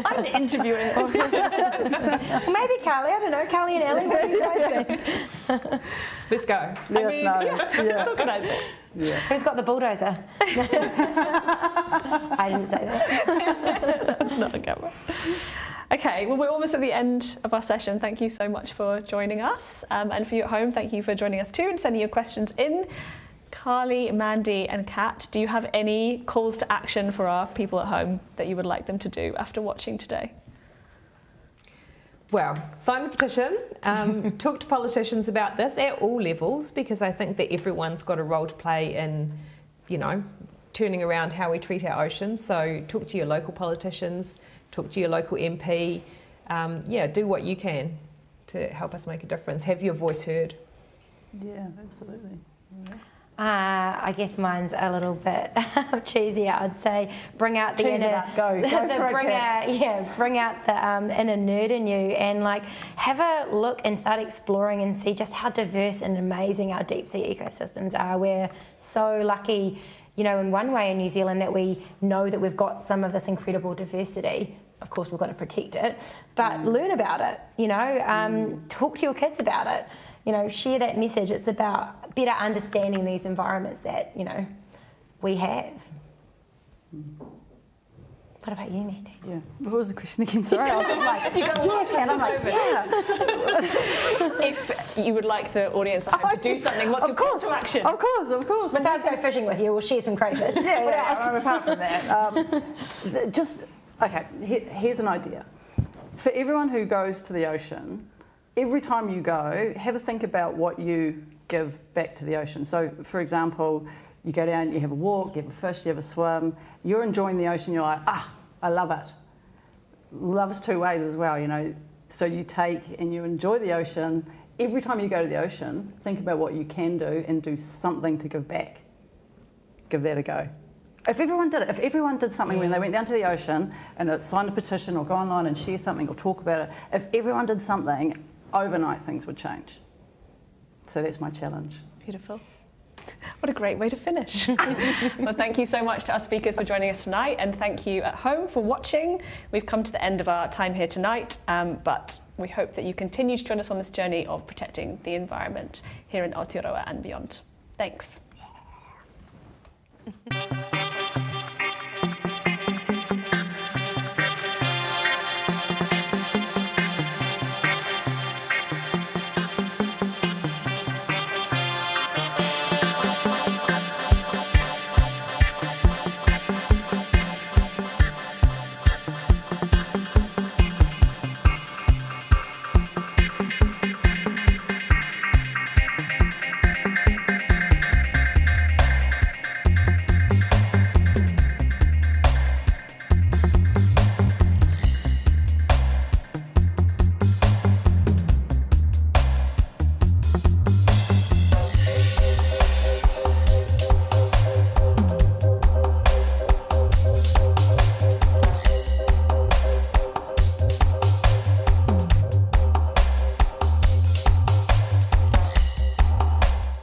I'm interviewing. Well, maybe Karli. I don't know. Karli and Ellie. What do you guys think? Let's go. Let us know. Let's organise it. Yeah. Who's got the bulldozer? I didn't say that. That's not a camera. Okay, well, we're almost at the end of our session. Thank you so much for joining us. And for you at home, thank you for joining us too and sending your questions in. Karli, Mandy and Kat, do you have any calls to action for our people at home that you would like them to do after watching today? Well, sign the petition, talk to politicians about this at all levels, because I think that everyone's got a role to play in, you know, turning around how we treat our oceans. So talk to your local politicians, talk to your local MP, do what you can to help us make a difference. Have your voice heard. Yeah, absolutely. Yeah. I guess mine's a little bit cheesier. I'd say bring out the inner, bring out the inner nerd in you, and like have a look and start exploring and see just how diverse and amazing our deep sea ecosystems are. We're so lucky, you know, in one way in New Zealand that we know that we've got some of this incredible diversity. Of course, we've got to protect it, but learn about it. You know, talk to your kids about it. You know, share that message. It's about better understanding these environments that, you know, we have. What about you, Mandy? Yeah. What was the question again? Sorry, I was just like, yes, and I'm like, yeah. If you would like the audience at home to do something, what's your call to action? Of course. Besides go fishing with you, we'll share some crayfish. Apart from that, here's an idea. For everyone who goes to the ocean, every time you go, have a think about what you give back to the ocean. So, for example, you go down, you have a walk, you have a fish, you have a swim, you're enjoying the ocean, you're like, I love it. Love's two ways as well, you know. So you take and you enjoy the ocean. Every time you go to the ocean, think about what you can do and do something to give back. Give that a go. If everyone did it, if everyone did something when they went down to the ocean and signed a petition or go online and share something or talk about it, if everyone did something, overnight things would change. So that's my challenge. Beautiful. What a great way to finish. Well, thank you so much to our speakers for joining us tonight, and thank you at home for watching. We've come to the end of our time here tonight, but we hope that you continue to join us on this journey of protecting the environment here in Aotearoa and beyond. Thanks.